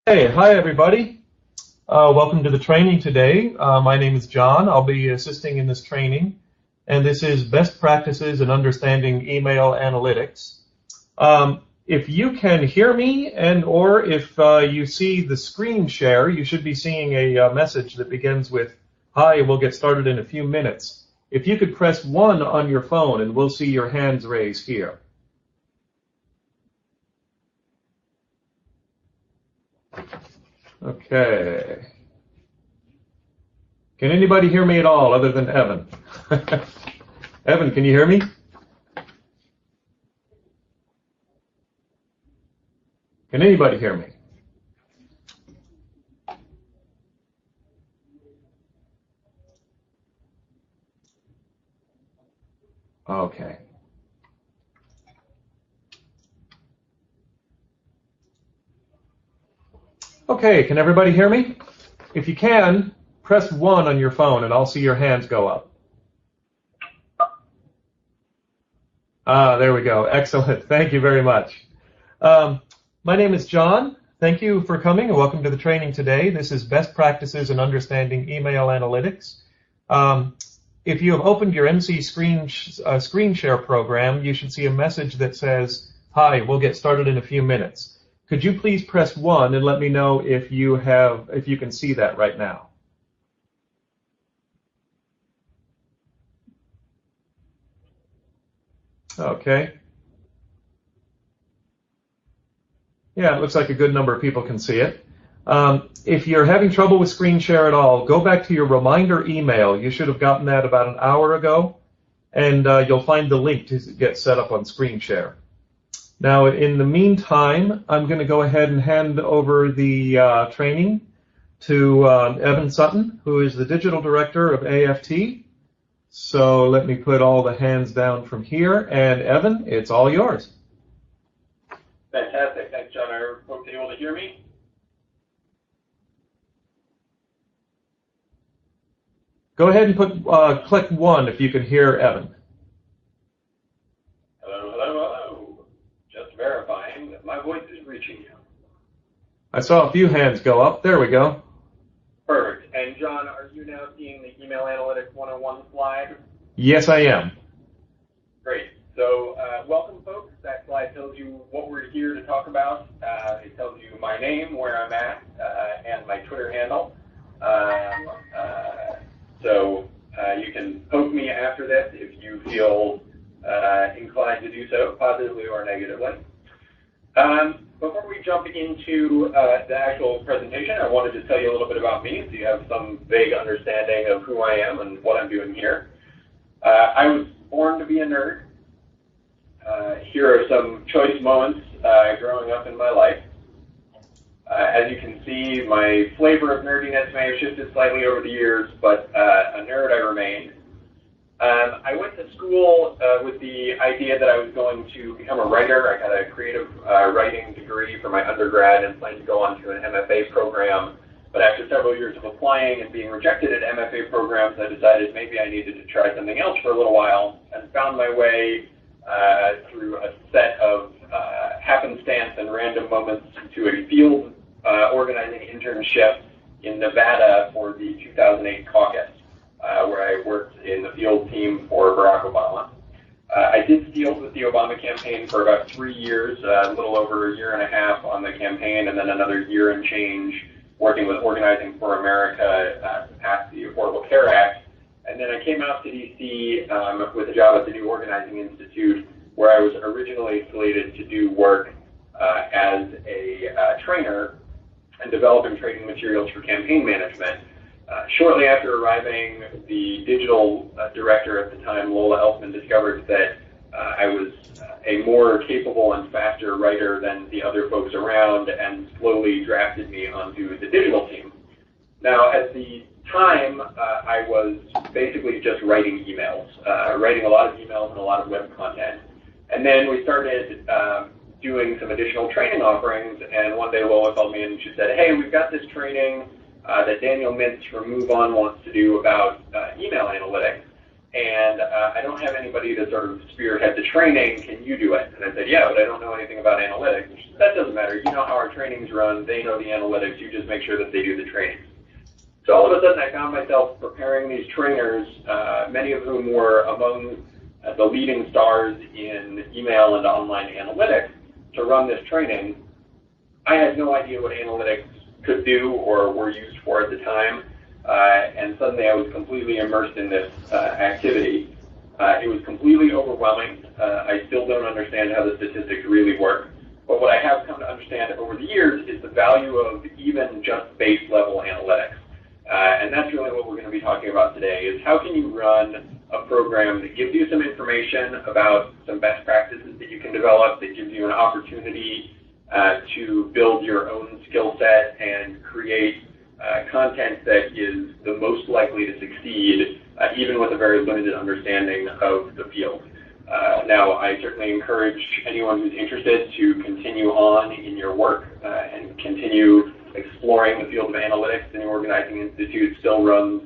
Hey, hi everybody. Welcome to the training today. My name is John. I'll be assisting in this training, and this is Best Practices in Understanding Email Analytics. If you can hear me or if you see the screen share, you should be seeing a message that begins with, "Hi, we'll get started in a few minutes." If you could press 1 on your phone and we'll see your hands raised here. Okay. Can anybody hear me at all other than Evan? Evan, can you hear me? Can anybody hear me? Okay. Okay, can everybody hear me? If you can, press 1 on your phone and I'll see your hands go up. There we go. Excellent. Thank you very much. My name is John. Thank you for coming and welcome to the training today. This is Best Practices in Understanding Email Analytics. If you have opened your MC screen share program, you should see a message that says, "Hi, we'll get started in a few minutes." Could you please press 1 and let me know if you can see that right now? Okay. Yeah, it looks like a good number of people can see it. If you're having trouble with screen share at all, go back to your reminder email. You should have gotten that about an hour ago, and you'll find the link to get set up on screen share. Now, in the meantime, I'm going to go ahead and hand over the training to Evan Sutton, who is the Digital Director of AFT. So let me put all the hands down from here. And Evan, it's all yours. Fantastic. Thanks, John. Are folks able to hear me? Go ahead and click 1 if you can hear Evan. Hello. Just verifying that my voice is reaching you. I saw a few hands go up. There we go. Perfect. And John, are you now seeing the Email Analytics 101 slide? Yes, I am. Great. So welcome, folks. That slide tells you what we're here to talk about. It tells you my name, where I'm at, and my Twitter handle. So you can poke me after this if you feel inclined to do so, positively or negatively. Before we jump into the actual presentation, I wanted to tell you a little bit about me so you have some vague understanding of who I am and what I'm doing here. I was born to be a nerd. Here are some choice moments growing up in my life. As you can see, my flavor of nerdiness may have shifted slightly over the years, but a nerd I remained. I went to school with the idea that I was going to become a writer. I got a creative writing degree for my undergrad and planned to go on to an MFA program. But after several years of applying and being rejected at MFA programs, I decided maybe I needed to try something else for a little while and found my way through a set of happenstance and random moments to a field organizing internship in Nevada for the 2008 caucus, where I worked in the field team for Barack Obama. I did field with the Obama campaign for about 3 years, a little over a year and a half on the campaign, and then another year and change working with Organizing for America to pass the Affordable Care Act. And then I came out to D.C. With a job at the New Organizing Institute, where I was originally slated to do work as a trainer and developing training materials for campaign management. Shortly after arriving, the digital director at the time, Lola Elfman, discovered that I was a more capable and faster writer than the other folks around and slowly drafted me onto the digital team. Now, at the time, I was basically just writing emails, writing a lot of emails and a lot of web content. And then we started doing some additional training offerings, and one day Lola called me and she said, "Hey, we've got this training that Daniel Mintz from Move On wants to do about email analytics. and I don't have anybody to sort of spearhead the training. Can you do it? And I said, yeah, but I don't know anything about analytics. That doesn't matter. You know how our trainings run. They know the analytics. You just make sure that they do the trainings. So all of a sudden, I found myself preparing these trainers, many of whom were among the leading stars in email and online analytics, to run this training. I had no idea what analytics could do or were used for at the time, and suddenly I was completely immersed in this activity. It was completely overwhelming. I still don't understand how the statistics really work, but what I have come to understand over the years is the value of even just base level analytics. And that's really what we're going to be talking about today, is how can you run a program that gives you some information about some best practices that you can develop, that gives you an opportunity to build your own skill set and create content that is the most likely to succeed, even with a very limited understanding of the field. Now, I certainly encourage anyone who's interested to continue on in your work and continue exploring the field of analytics. The New Organizing Institute still runs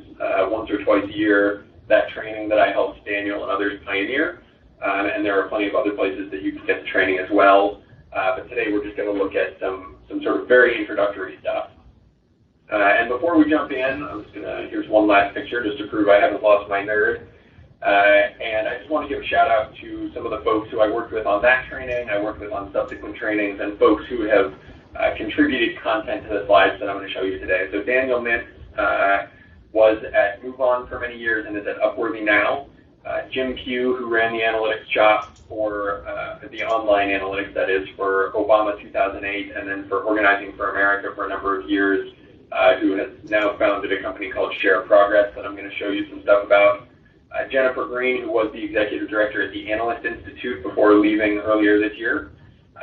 once or twice a year that training that I helped Daniel and others pioneer, and there are plenty of other places that you can get the training as well. But today we're just going to look at some sort of very introductory stuff. And before we jump in, I'm just going to, here's one last picture just to prove I haven't lost my nerd. And I just want to give a shout out to some of the folks who I worked with on that training, I worked with on subsequent trainings, and folks who have contributed content to the slides that I'm going to show you today. So Daniel Mintz was at MoveOn for many years and is at Upworthy now. Jim Pugh, who ran the analytics shop for the online analytics, that is, for Obama 2008, and then for Organizing for America for a number of years, who has now founded a company called Share Progress that I'm going to show you some stuff about. Jennifer Green, who was the executive director at the Analyst Institute before leaving earlier this year.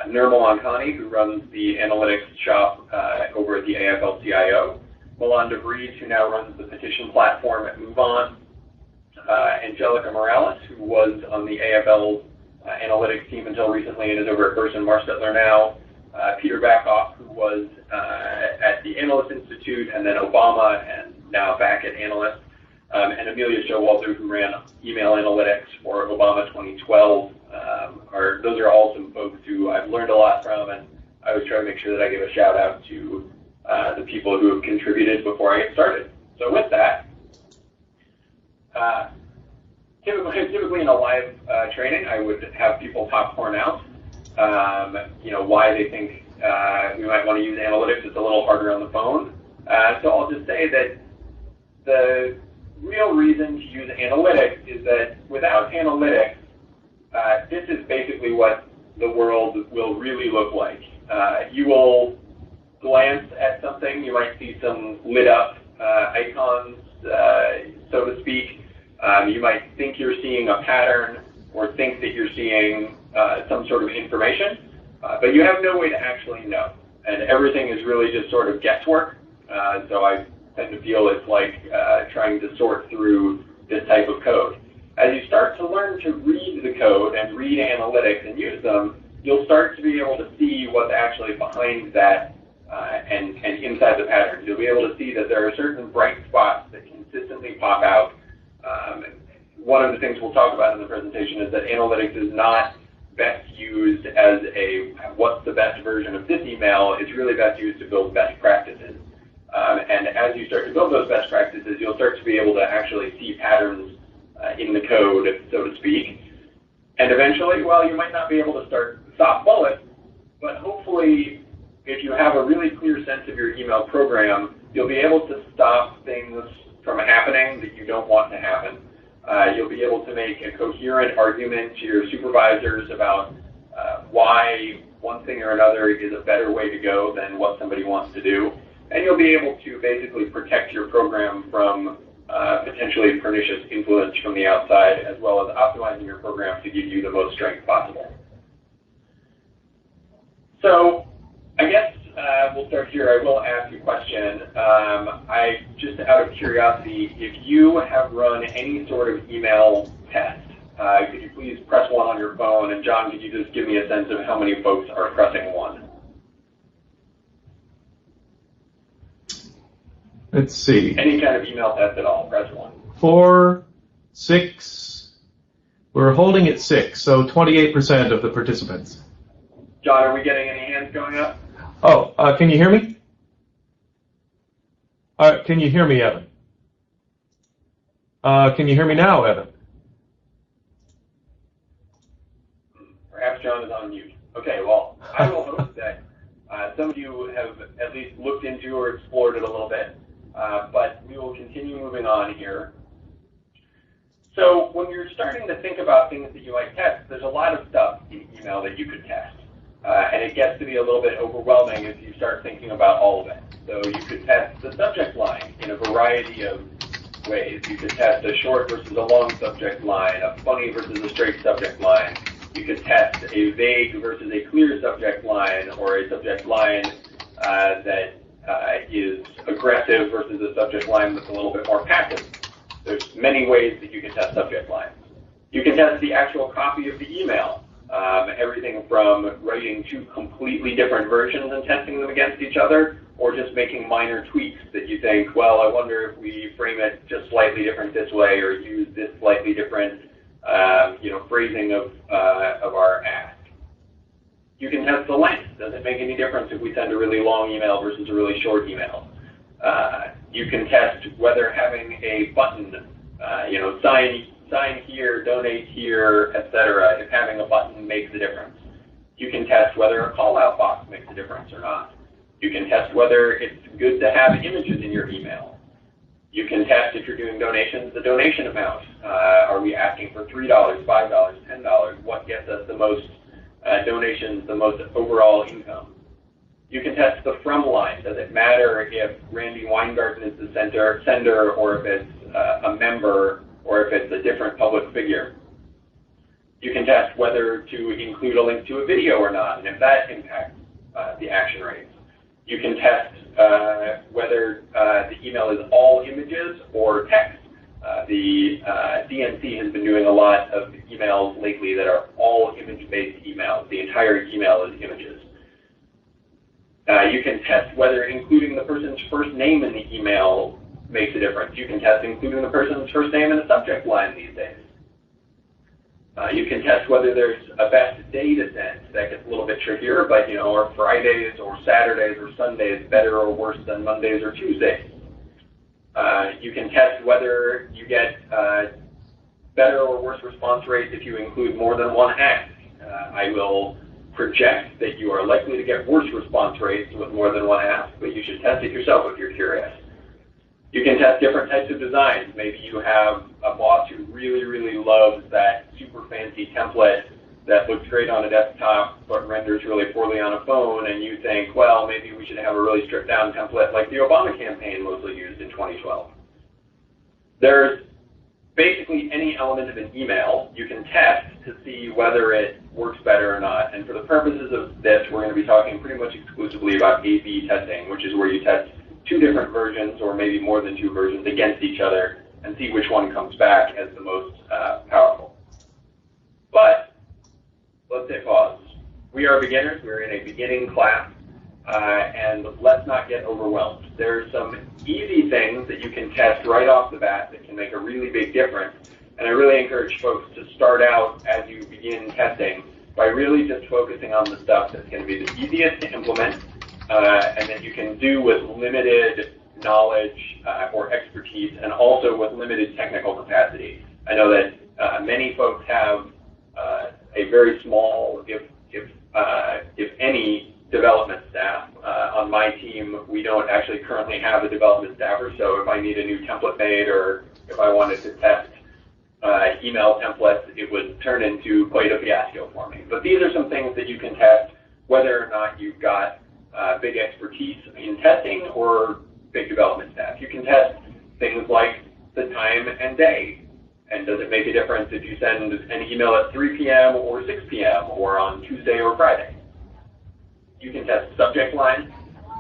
Nirmal Ankani, who runs the analytics shop over at the AFL-CIO. Milan DeVries, who now runs the petition platform at MoveOn. Angelica Morales, who was on the AFL analytics team until recently and is over at Burson Marstettler now. Peter Backoff, who was at the Analyst Institute and then Obama and now back at Analyst. And Amelia Showalter, who ran email analytics for Obama 2012. Those are all some folks who I've learned a lot from, and I always try to make sure that I give a shout out to the people who have contributed before I get started. So with that, typically in a live training, I would have people popcorn out, why they think we might want to use analytics. It's a little harder on the phone. So I'll just say that the real reason to use analytics is that without analytics, this is basically what the world will really look like. You will glance at something, you might see some lit up icons, so to speak. You might think you're seeing a pattern or think that you're seeing some sort of information, but you have no way to actually know. And everything is really just sort of guesswork. So I tend to feel it's like trying to sort through this type of code. As you start to learn to read the code and read analytics and use them, you'll start to be able to see what's actually behind that and inside the patterns. You'll be able to see that there are certain bright spots that consistently pop out. One of the things we'll talk about in the presentation is that analytics is not best used as a what's the best version of this email. It's really best used to build best practices. And as you start to build those best practices, you'll start to be able to actually see patterns in the code, so to speak. And eventually, well, you might not be able to stop bullets, but hopefully, if you have a really clear sense of your email program, you'll be able to stop things from happening that you don't want to happen. You'll be able to make a coherent argument to your supervisors about why one thing or another is a better way to go than what somebody wants to do. And you'll be able to basically protect your program from potentially pernicious influence from the outside, as well as optimizing your program to give you the most strength possible. So I guess we'll start here. I will ask a question. Just out of curiosity, if you have run any sort of email test, could you please press 1 on your phone? And John, could you just give me a sense of how many folks are pressing 1? Let's see. Any kind of email test at all, press 1. 4, 6. We're holding at 6, so 28% of the participants. John, are we getting any hands going up? Oh, can you hear me? Can you hear me, Evan? Can you hear me now, Evan? Perhaps John is on mute. Okay, well, I will hope that some of you have at least looked into or explored it a little bit, but we will continue moving on here. So when you're starting to think about things that you might test, there's a lot of stuff in email that you could test. And it gets to be a little bit overwhelming as you start thinking about all of it. So you could test the subject line in a variety of ways. You could test a short versus a long subject line, a funny versus a straight subject line. You could test a vague versus a clear subject line, or a subject line that is aggressive versus a subject line that's a little bit more passive. There's many ways that you can test subject lines. You can test the actual copy of the email. Everything from writing two completely different versions and testing them against each other, or just making minor tweaks that you think, well, I wonder if we frame it just slightly different this way, or use this slightly different phrasing of our ask. You can test the length. Does it make any difference if we send a really long email versus a really short email? You can test whether having a button, sign here, donate here, etc., if having a button makes a difference. You can test whether a call-out box makes a difference or not. You can test whether it's good to have images in your email. You can test, if you're doing donations, the donation amount. Are we asking for $3, $5, $10? What gets us the most donations, the most overall income? You can test the from line. Does it matter if Randy Weingarten is the sender, or if it's a member, or if it's a different public figure? You can test whether to include a link to a video or not, and if that impacts the action rates. You can test whether the email is all images or text. The DNC has been doing a lot of emails lately that are all image-based emails. The entire email is images. You can test whether including the person's first name in the email makes a difference. You can test including the person's first name in the subject line these days. You can test whether there's a best day to send. That gets a little bit trickier, but are Fridays or Saturdays or Sundays better or worse than Mondays or Tuesdays? You can test whether you get better or worse response rates if you include more than one ask. I will project that you are likely to get worse response rates with more than one ask, but you should test it yourself if you're curious. You can test different types of designs. Maybe you have a boss who really, really loves that super fancy template that looks great on a desktop but renders really poorly on a phone, and you think, well, maybe we should have a really stripped down template like the Obama campaign mostly used in 2012. There's basically any element of an email you can test to see whether it works better or not. And for the purposes of this, we're going to be talking pretty much exclusively about A/B testing, which is where you test two different versions, or maybe more than two versions, against each other and see which one comes back as the most powerful. But let's hit pause. We are beginners. We're in a beginning class, and let's not get overwhelmed. There's some easy things that you can test right off the bat that can make a really big difference, and I really encourage folks to start out as you begin testing by really just focusing on the stuff that's going to be the easiest to implement, and that you can do with limited knowledge or expertise, and also with limited technical capacity. I know that many folks have a very small, if any, development staff. On my team, we don't actually currently have a development staffer, so if I need a new template made, or if I wanted to test email templates, it would turn into quite a fiasco for me. But these are some things that you can test, whether or not you've got big expertise in testing or big development staff. You can test things like the time and day. And does it make a difference if you send an email at 3 p.m. or 6 p.m. or on Tuesday or Friday? You can test subject line.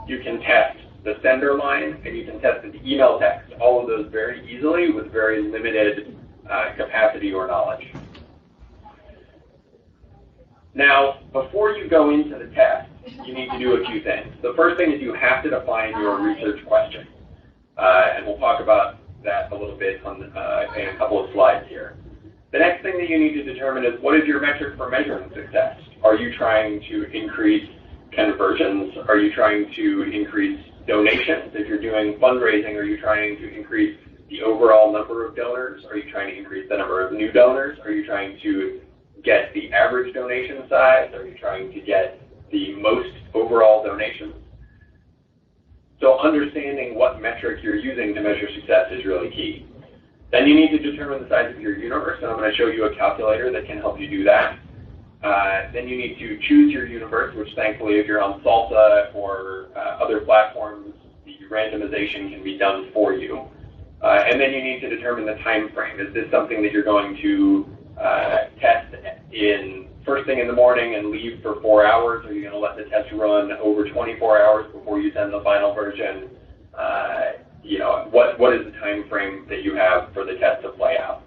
You can test the sender line, and you can test the email text. All of those very easily with very limited capacity or knowledge. Now, before you go into the test, you need to do a few things. The first thing is you have to define your research question. And we'll talk about that a little bit on in a couple of slides here. The next thing that you need to determine is what is your metric for measuring success? Are you trying to increase conversions? Are you trying to increase donations? If you're doing fundraising, are you trying to increase the overall number of donors? Are you trying to increase the number of new donors? Are you trying to get the average donation size? Are you trying to get the most overall donations? So understanding what metric you're using to measure success is really key. Then you need to determine the size of your universe, and I'm going to show you a calculator that can help you do that. Then you need to choose your universe, which thankfully if you're on Salsa or other platforms, the randomization can be done for you. And then you need to determine the time frame. Is this something that you're going to test in first thing in the morning and leave for 4 hours? Are you going to let the test run over 24 hours before you send the final version? You know, what is the time frame that you have for the test to play out?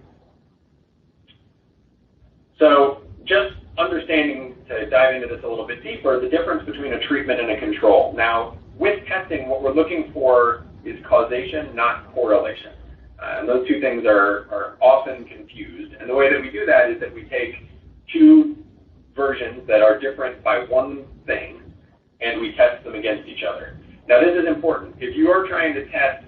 So just understanding, to dive into this a little bit deeper, the difference between a treatment and a control. Now, with testing, what we're looking for is causation, not correlation. And those two things are often confused. And the way that we do that is that we take two versions that are different by one thing, and we test them against each other. Now, this is important. If you are trying to test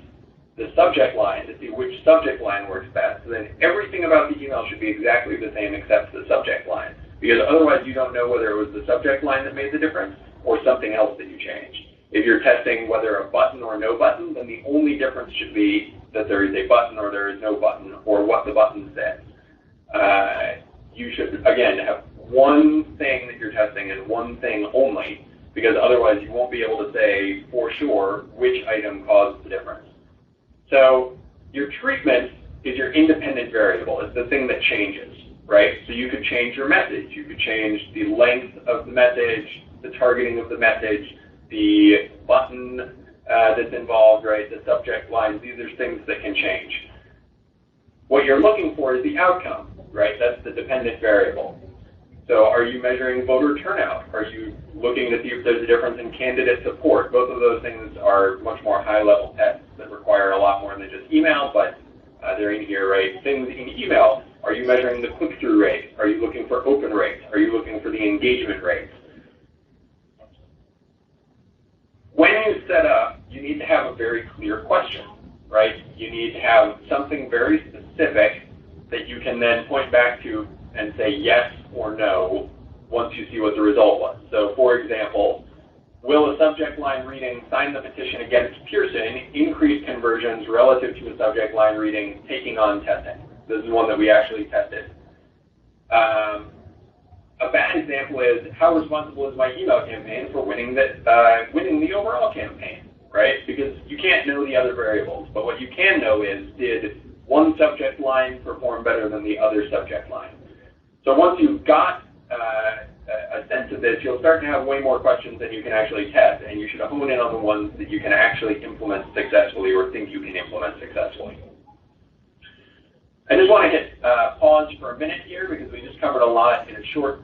the subject line to see which subject line works best, then everything about the email should be exactly the same except the subject line, because otherwise you don't know whether it was the subject line that made the difference or something else that you changed. If you're testing whether a button or no button, then the only difference should be that there is a button or there is no button, or what the button says. You should, again, have one thing that you're testing and one thing only, because otherwise you won't be able to say for sure which item caused the difference. So your treatment is your independent variable. It's the thing that changes, right? So you could change your message. You could change the length of the message, the targeting of the message, the button that's involved, right? The subject lines. These are things that can change. What you're looking for is the outcome, right? That's the dependent variable. So are you measuring voter turnout? Are you looking to see if there's a difference in candidate support? Both of those things are much more high-level tests that require a lot more than just email, but they're in here, right? Things in email. Are you measuring the click-through rate? Are you looking for open rates? Are you looking for the engagement rates? When you set up, you need to have a very clear question, right? You need to have something very specific that you can then point back to and say yes or no once you see what the result was. So, for example, will a subject line reading sign the petition against Pearson increase conversions relative to a subject line reading taking on testing? This is one that we actually tested. A bad example is how responsible is my email campaign for winning the overall campaign, right? Because you can't know the other variables, but what you can know is, did one subject line perform better than the other subject line? So once you've got a sense of this, you'll start to have way more questions than you can actually test, and you should hone in on the ones that you can actually implement successfully or think you can implement successfully. I just want to hit pause for a minute here because we just covered a lot in a short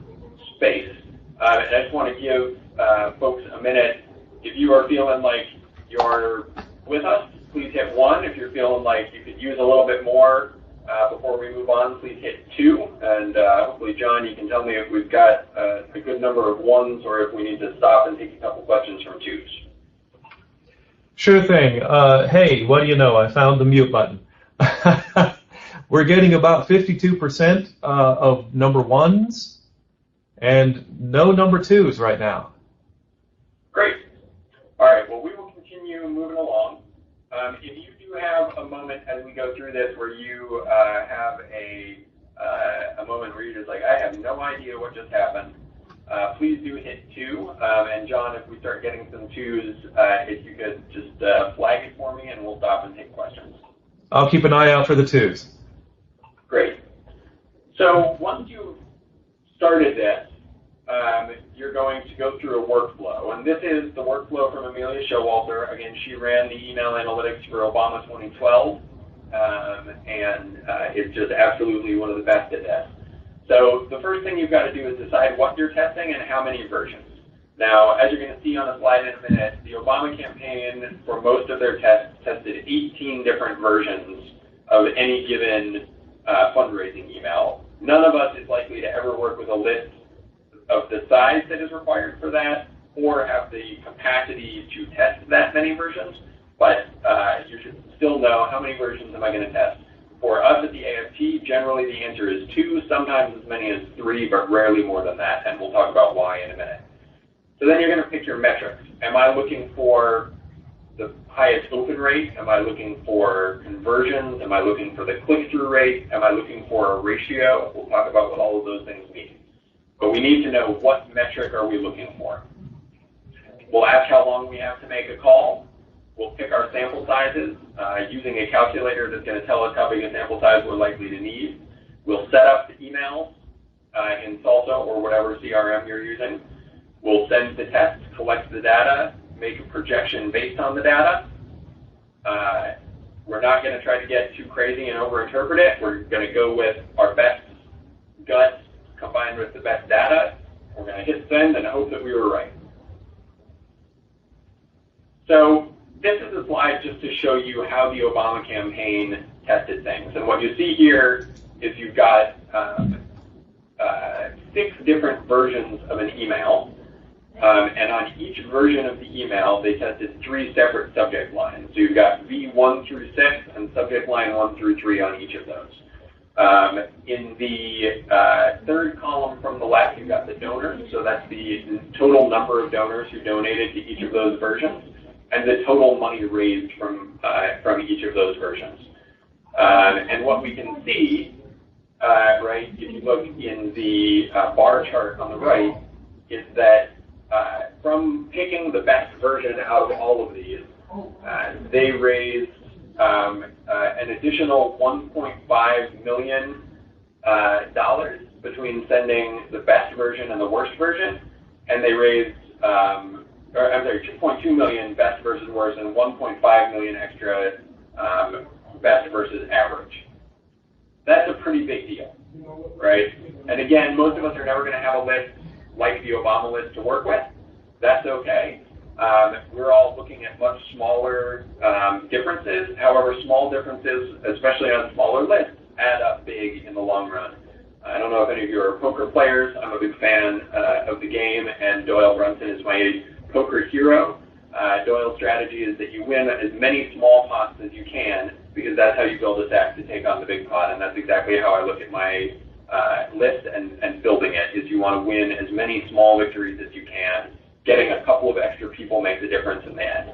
space. And I just want to give folks a minute. If you are feeling like you're with us, please hit 1. If you're feeling like you could use a little bit more before we move on, please hit 2. And hopefully, John, you can tell me if we've got a good number of 1s or if we need to stop and take a couple questions from 2s. Sure thing. Hey, what do you know? I found the mute button. We're getting about 52% of number 1s and no number 2s right now. Great. All right, well, we will continue moving along. If you do have a moment as we go through this where you have a moment where you're just like, I have no idea what just happened, please do hit 2. And John, if we start getting some 2s, if you could just flag it for me and we'll stop and take questions. I'll keep an eye out for the 2s. Great. So once you've started this, you're going to go through a workflow. And this is the workflow from Amelia Showalter. Again, she ran the email analytics for Obama 2012. And it's just absolutely one of the best at this. So the first thing you've got to do is decide what you're testing and how many versions. Now, as you're going to see on the slide in a minute, the Obama campaign, for most of their tests, tested 18 different versions of any given fundraising email. None of us is likely to ever work with a list of the size that is required for that or have the capacity to test that many versions, but you should still know how many versions am I going to test. For us at the AFT, generally the answer is 2, sometimes as many as 3, but rarely more than that, and we'll talk about why in a minute. So then you're going to pick your metrics. Am I looking for the highest open rate? Am I looking for conversions? Am I looking for the click-through rate? Am I looking for a ratio? We'll talk about what all of those things mean. But we need to know what metric are we looking for. We'll ask how long we have to make a call. We'll pick our sample sizes using a calculator that's going to tell us how big a sample size we're likely to need. We'll set up the emails in Salsa or whatever CRM you're using. We'll send the test, collect the data, make a projection based on the data. We're not going to try to get too crazy and overinterpret it. We're going to go with our best gut combined with the best data. We're going to hit send and hope that we were right. So this is a slide just to show you how the Obama campaign tested things. And what you see here is you've got 6 different versions of an email. And on each version of the email, they tested 3 separate subject lines. So you've got V1 through 6 and subject line 1 through 3 on each of those. In the third column from the left, you've got the donors. So that's the total number of donors who donated to each of those versions, and the total money raised from each of those versions. And what we can see, right, if you look in the bar chart on the right, is that from picking the best version out of all of these, they raised an additional $1.5 million between sending the best version and the worst version, and they raised, $2.2 million best versus worst, and $1.5 million extra best versus average. That's a pretty big deal, right? And again, most of us are never going to have a list like the Obama list to work with. That's okay. We're all looking at much smaller differences. However, small differences, especially on smaller lists, add up big in the long run. I don't know if any of you are poker players. I'm a big fan of the game, and Doyle Brunson is my poker hero. Doyle's strategy is that you win as many small pots as you can, because that's how you build a deck to take on the big pot, and that's exactly how I look at my list and building it, is you want to win as many small victories as you can. Getting a couple of extra people makes a difference in the end.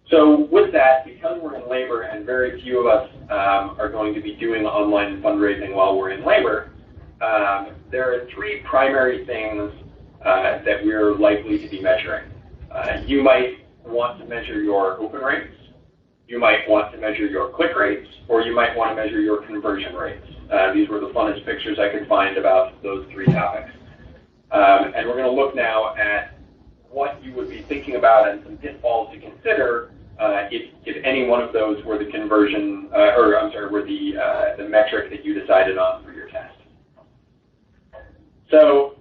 So with that, because we're in labor and very few of us are going to be doing online fundraising while we're in labor, there are 3 primary things that we're likely to be measuring. You might want to measure your open rates, you might want to measure your click rates, or you might want to measure your conversion rates. These were the funnest pictures I could find about those 3 topics. And we're going to look now at what you would be thinking about and some pitfalls to consider if any one of those were the conversion, were the metric that you decided on for your test. So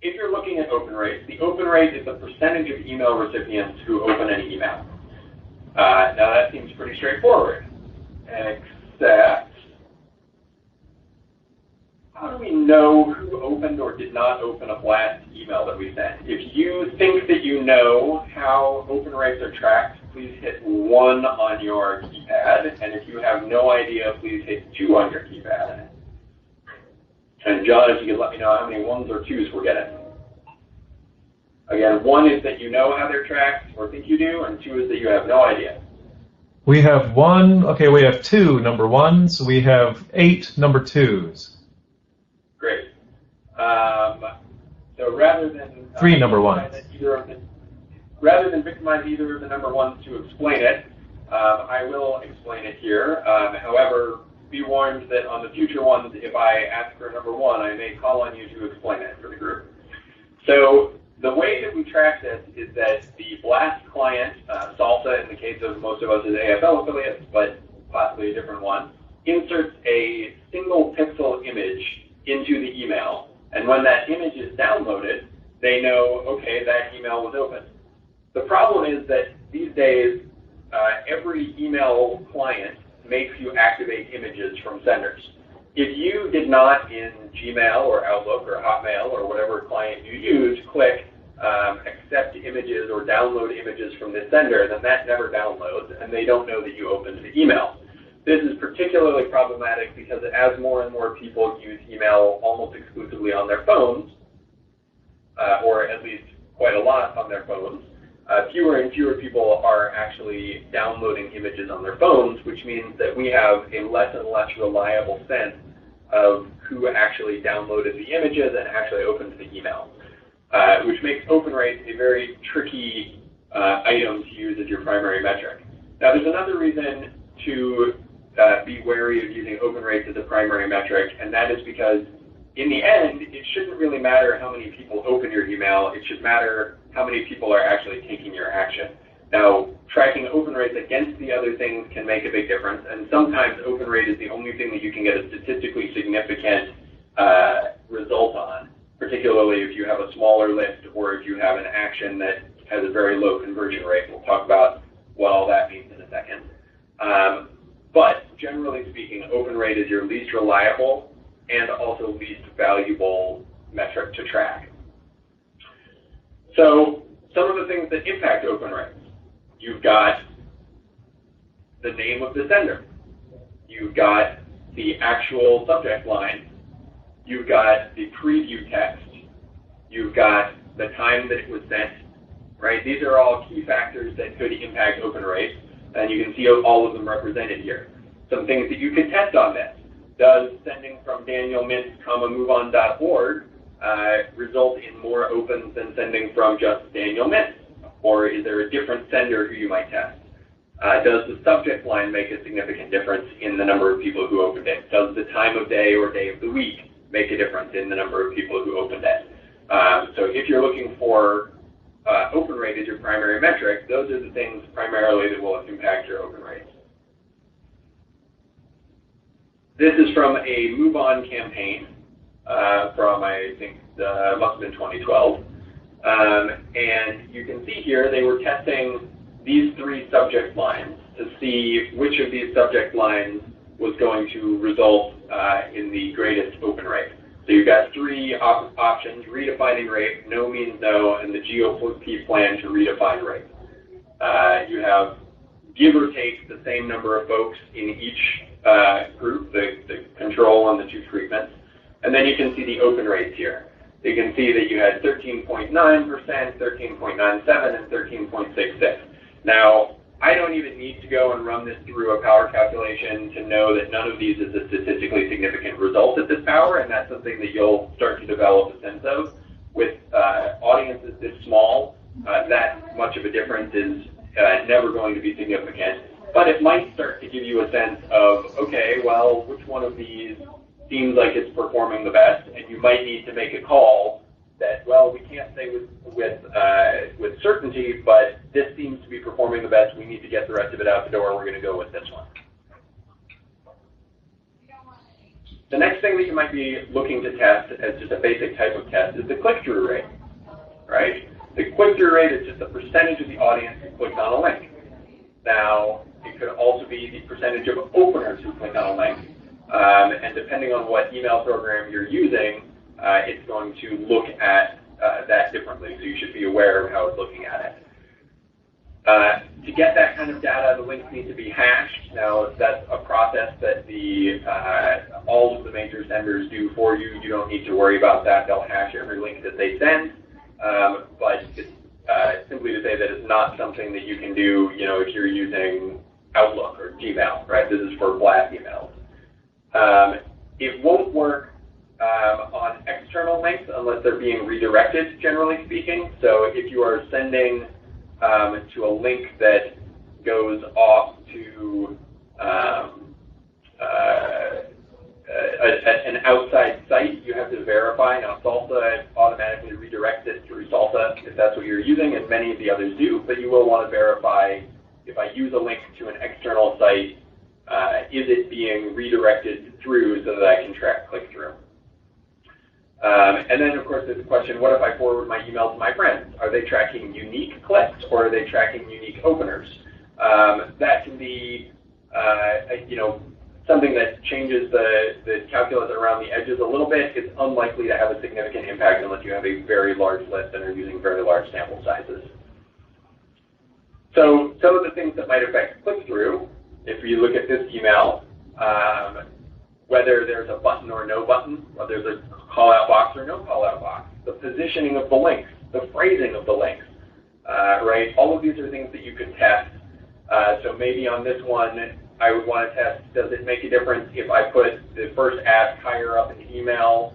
if you're looking at open rates, the open rate is the percentage of email recipients who open an email. Now that seems pretty straightforward, except how do we know who opened or did not open a blast email that we sent? If you think that you know how open rates are tracked, please hit 1 on your keypad, and if you have no idea, please hit 2 on your keypad. And John, if you could let me know how many 1s or 2s we're getting. Again, 1 is that you know how they're tracked or think you do, and 2 is that you have no idea. We have 1, okay, we have 2 number 1s, we have 8 number 2s. Great. So rather than 3 number 1s. Rather than victimize either of the number 1s to explain it, I will explain it here. However, be warned that on the future ones, if I ask for number 1, I may call on you to explain it for the group. So the way that we track this is that the Blast client, Salsa in the case of most of us as AFL affiliates, but possibly a different one, inserts a single pixel image into the email. And when that image is downloaded, they know, okay, that email was opened. The problem is that these days, every email client makes you activate images from senders. If you did not in Gmail or Outlook or Hotmail or whatever client you use click accept images or download images from this sender, then that never downloads and they don't know that you opened the email. This is particularly problematic because as more and more people use email almost exclusively on their phones, or at least quite a lot on their phones, fewer and fewer people are actually downloading images on their phones, which means that we have a less and less reliable sense of who actually downloaded the images and actually opened the email, which makes open rate a very tricky item to use as your primary metric. Now, there's another reason to be wary of using open rates as a primary metric, and that is because in the end, it shouldn't really matter how many people open your email. It should matter how many people are actually taking your action. Now, tracking open rates against the other things can make a big difference, and sometimes open rate is the only thing that you can get a statistically significant result on, particularly if you have a smaller list or if you have an action that has a very low conversion rate. We'll talk about what all that means in a second. But generally speaking, open rate is your least reliable and also least valuable metric to track. So some of the things that impact open rates. You've got the name of the sender. You've got the actual subject line. You've got the preview text. You've got the time that it was sent, right? These are all key factors that could impact open rates, and you can see all of them represented here. Some things that you could test on this. Does sending from danielmintz.moveon.org result in more opens than sending from just Daniel Mintz? Or is there a different sender who you might test? Does the subject line make a significant difference in the number of people who opened it? Does the time of day or day of the week make a difference in the number of people who opened it? So if you're looking for open rate as your primary metric, those are the things primarily that will impact your open rates. This is from a MoveOn campaign from, I think, must have been 2012. And you can see here they were testing these three subject lines to see which of these subject lines was going to result in the greatest open rate. So you've got three options: redefining rate, no means no, and the GOP plan to redefine rate. You have give or take the same number of folks in each group, the control on the two treatments, and then you can see the open rates here. You can see that you had 13.9%, 13.97, and 13.66. Now, I don't even need to go and run this through a power calculation to know that none of these is a statistically significant result at this power, and that's something that you'll start to develop a sense of. With audiences this small, that much of a difference is never going to be significant, but it might start to give you a sense of, okay, well, which one of these seems like it's performing the best, and you might need to make a call that, well, we can't say with certainty, but this seems to be performing the best. We need to get the rest of it out the door. We're going to go with this one. The next thing that you might be looking to test as just a basic type of test is the click-through rate, right? The click-through rate is just the percentage of the audience who clicked on a link. Now, it could also be the percentage of openers who click on a link. And depending on what email program you're using, it's going to look at that differently, so you should be aware of how it's looking at it. To get that kind of data, the links need to be hashed. Now, that's a process that all of the major senders do for you. You don't need to worry about that. They'll hash every link that they send. But it's simply to say that it's not something that you can do, if you're using Outlook or Gmail, right? This is for blast emails. It won't work on external links unless they're being redirected, generally speaking. So if you are sending to a link that goes off to an outside site, you have to verify. Now, Salsa automatically redirects it through Salsa if that's what you're using, and many of the others do, but you will want to verify if I use a link to an external site, is it being redirected through so that I can track click-through? And then, of course, there's the question, what if I forward my email to my friends? Are they tracking unique clicks or are they tracking unique openers? That can be, something that changes the calculus around the edges a little bit. It's unlikely to have a significant impact unless you have a very large list and are using very large sample sizes. So some of the things that might affect click-through, if you look at this email, whether there's a button or no button, whether there's a call-out box or no call-out box, the positioning of the links, the phrasing of the links, right? All of these are things that you could test. So maybe on this one, I would want to test, does it make a difference if I put the first ask higher up in the email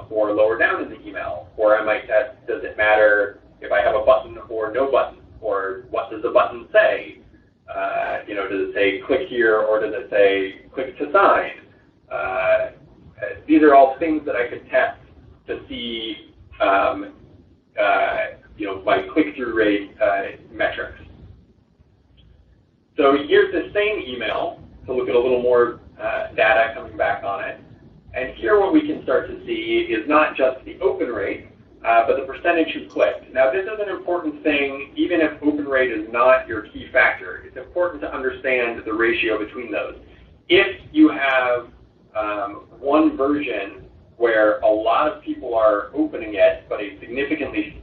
or lower down in the email? Or I might test, does it matter if I have a button or no button? Or what does the button say? Does it say click here or does it say click to sign? These are all things that I could test to see, my click-through rate metrics. So here's the same email to look at a little more data coming back on it. And here what we can start to see is not just the open rate, but the percentage who clicked. Now this is an important thing, even if open rate is not your key factor. It's important to understand the ratio between those. If you have one version where a lot of people are opening it, but a significantly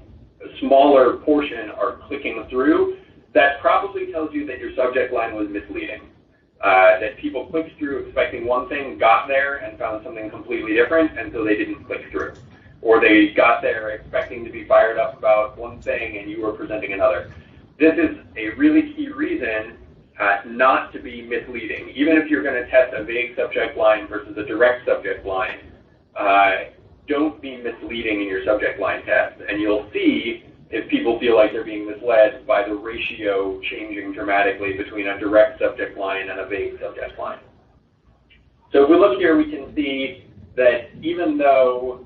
smaller portion are clicking through, that probably tells you that your subject line was misleading. That people clicked through expecting one thing, got there, and found something completely different, and so they didn't click through. Or they got there expecting to be fired up about one thing, and you were presenting another. This is a really key reason not to be misleading. Even if you're going to test a vague subject line versus a direct subject line, don't be misleading in your subject line test, and you'll see if people feel like they're being misled by the ratio changing dramatically between a direct subject line and a vague subject line. So if we look here, we can see that even though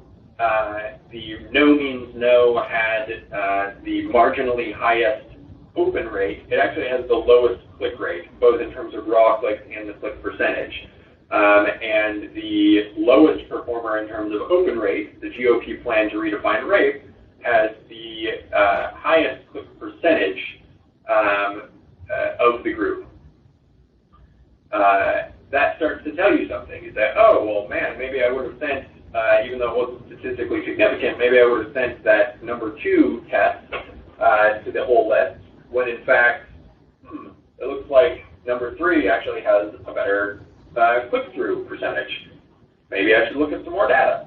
the no means no had the marginally highest open rate, it actually has the lowest click rate, both in terms of raw clicks and the click percentage. And the lowest performer in terms of open rate, the GOP plan to redefine rape, has the highest click percentage of the group. That starts to tell you something. You say, oh, well, man, maybe I would have sent, even though it wasn't statistically significant, maybe I would have sent that number 2 test to the whole list, when in fact, it looks like number 3 actually has a better click-through percentage. Maybe I should look at some more data.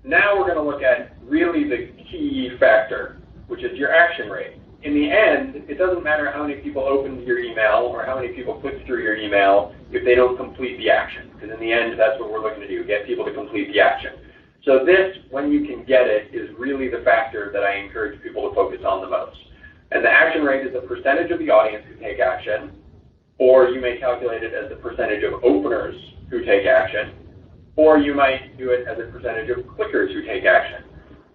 Now we're going to look at really the key factor, which is your action rate. In the end, it doesn't matter how many people opened your email or how many people clicked through your email if they don't complete the action. Because in the end, that's what we're looking to do, get people to complete the action. So this, when you can get it, is really the factor that I encourage people to focus on the most. And the action rate is the percentage of the audience who take action, or you may calculate it as the percentage of openers who take action, or you might do it as a percentage of clickers who take action.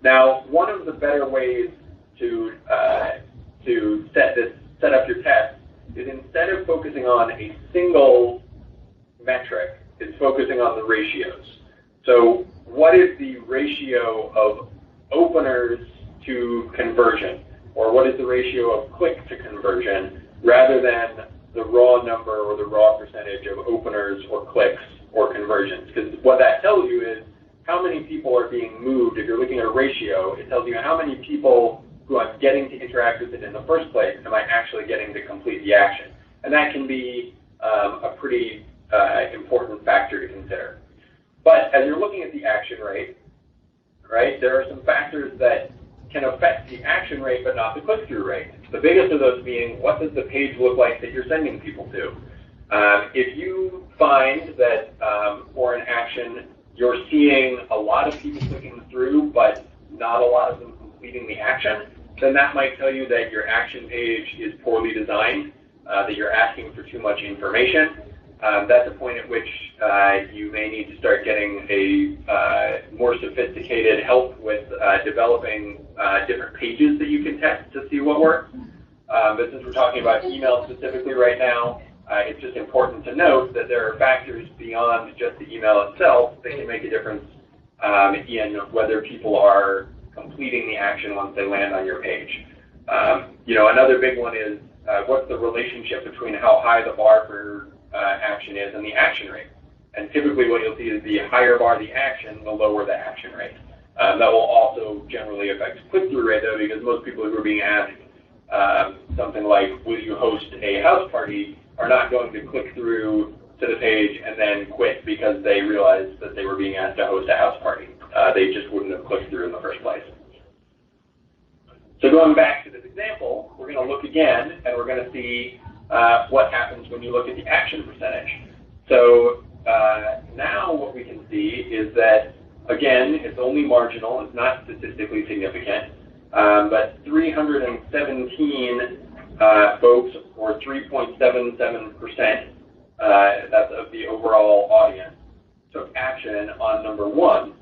Now, one of the better ways to set up your test is, instead of focusing on a single metric, is focusing on the ratios. So what is the ratio of openers to conversion? Or what is the ratio of click to conversion, rather than the raw number or the raw percentage of openers or clicks or conversions? Because what that tells you is how many people are being moved. If you're looking at a ratio, it tells you how many people who I'm getting to interact with it in the first place am I actually getting to complete the action. And that can be a pretty important factor to consider. But as you're looking at the action rate, right, there are some factors that can affect the action rate but not the click-through rate. The biggest of those being, what does the page look like that you're sending people to? If you find that for an action you're seeing a lot of people clicking through but not a lot of them completing the action, then that might tell you that your action page is poorly designed, that you're asking for too much information. That's a point at which you may need to start getting a more sophisticated help with developing different pages that you can test to see what works. But since we're talking about email specifically right now, it's just important to note that there are factors beyond just the email itself that can make a difference in whether people are completing the action once they land on your page. Another big one is what's the relationship between how high the bar for action is and the action rate. And typically what you'll see is the higher bar the action, the lower the action rate. That will also generally affect click-through rate, though, because most people who are being asked something like, will you host a house party, are not going to click through to the page and then quit because they realized that they were being asked to host a house party. They just wouldn't have clicked through in the first place. So going back to this example, we're going to look again, and we're going to see what happens when you look at the action percentage. So now what we can see is that, again, it's only marginal. It's not statistically significant. But 317 folks, or 3.77%, that's of the overall audience, took action on number 1,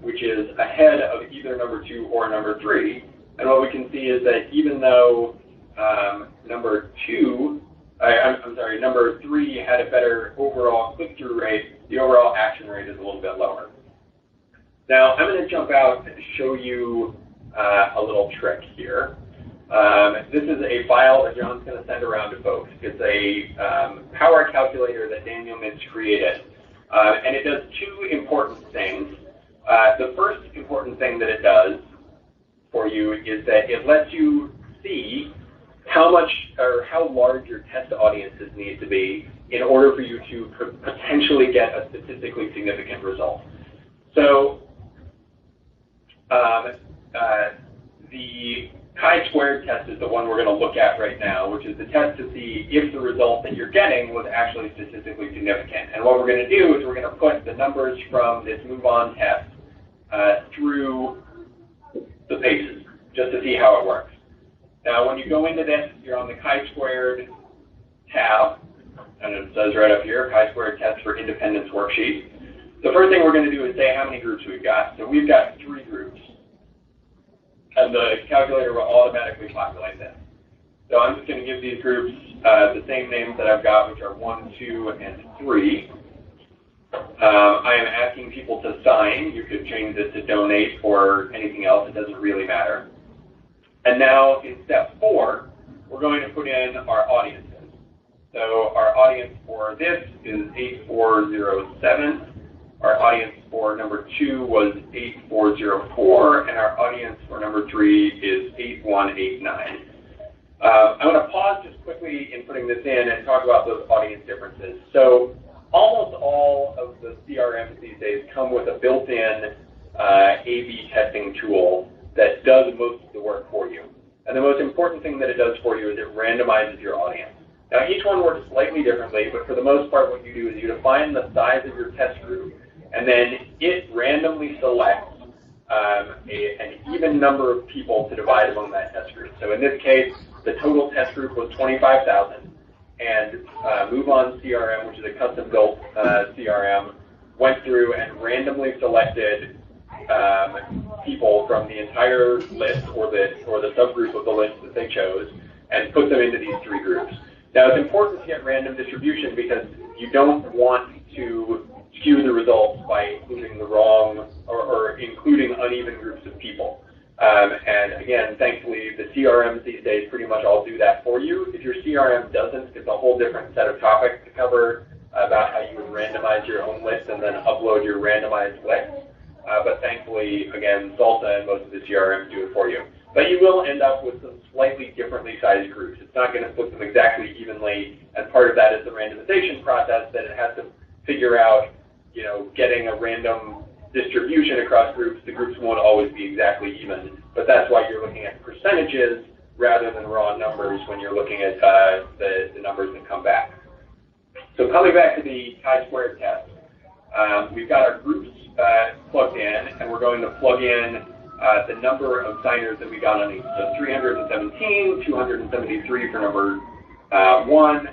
which is ahead of either number 2 or number 3. And what we can see is that even though number 3 had a better overall click-through rate, the overall action rate is a little bit lower. Now, I'm going to jump out and show you a little trick here. This is a file that John's going to send around to folks. It's a power calculator that Daniel Mintz created. And it does 2 important things. The first important thing that it does for you is that it lets you see how much or how large your test audiences need to be in order for you to potentially get a statistically significant result. So the Chi-squared test is the one we're going to look at right now, which is the test to see if the result that you're getting was actually statistically significant. And what we're going to do is we're going to put the numbers from this move-on test through the paces, just to see how it works. Now, when you go into this, you're on the Chi-squared tab, and it says right up here, Chi-squared test for independence worksheet. The first thing we're going to do is say how many groups we've got. So we've got 3 groups, and the calculator will automatically populate this. So I'm just going to give these groups the same names that I've got, which are 1, 2, and 3. I am asking people to sign. You could change this to donate or anything else. It doesn't really matter. And now in step 4, we're going to put in our audiences. So our audience for this is 8407. Our audience for number 2 was 8404, and our audience for number 3 is 8189. I'm going to pause just quickly in putting this in and talk about those audience differences. So almost all of the CRMs these days come with a built-in A/B testing tool that does most of the work for you. And the most important thing that it does for you is it randomizes your audience. Now, each one works slightly differently, but for the most part, what you do is you define the size of your test group, and then it randomly selects an even number of people to divide among that test group. So in this case, the total test group was 25,000, and MoveOn CRM, which is a custom-built CRM, went through and randomly selected people from the entire list or the subgroup of the list that they chose and put them into these 3 groups. Now, it's important to get random distribution because you don't want to skew the results by including the wrong or including uneven groups of people. And again, thankfully, the CRMs these days pretty much all do that for you. If your CRM doesn't, it's a whole different set of topics to cover about how you would randomize your own list and then upload your randomized list. But thankfully, again, Salsa and most of the CRMs do it for you. But you will end up with some slightly differently sized groups. It's not going to split them exactly evenly, and part of that is the randomization process that it has to figure out, getting a random distribution across groups. The groups won't always be exactly even, but that's why you're looking at percentages rather than raw numbers when you're looking at the numbers that come back. So coming back to the Chi-squared test, we've got our groups plugged in, and we're going to plug in the number of signers that we got on each. So 317, 273 for number 1,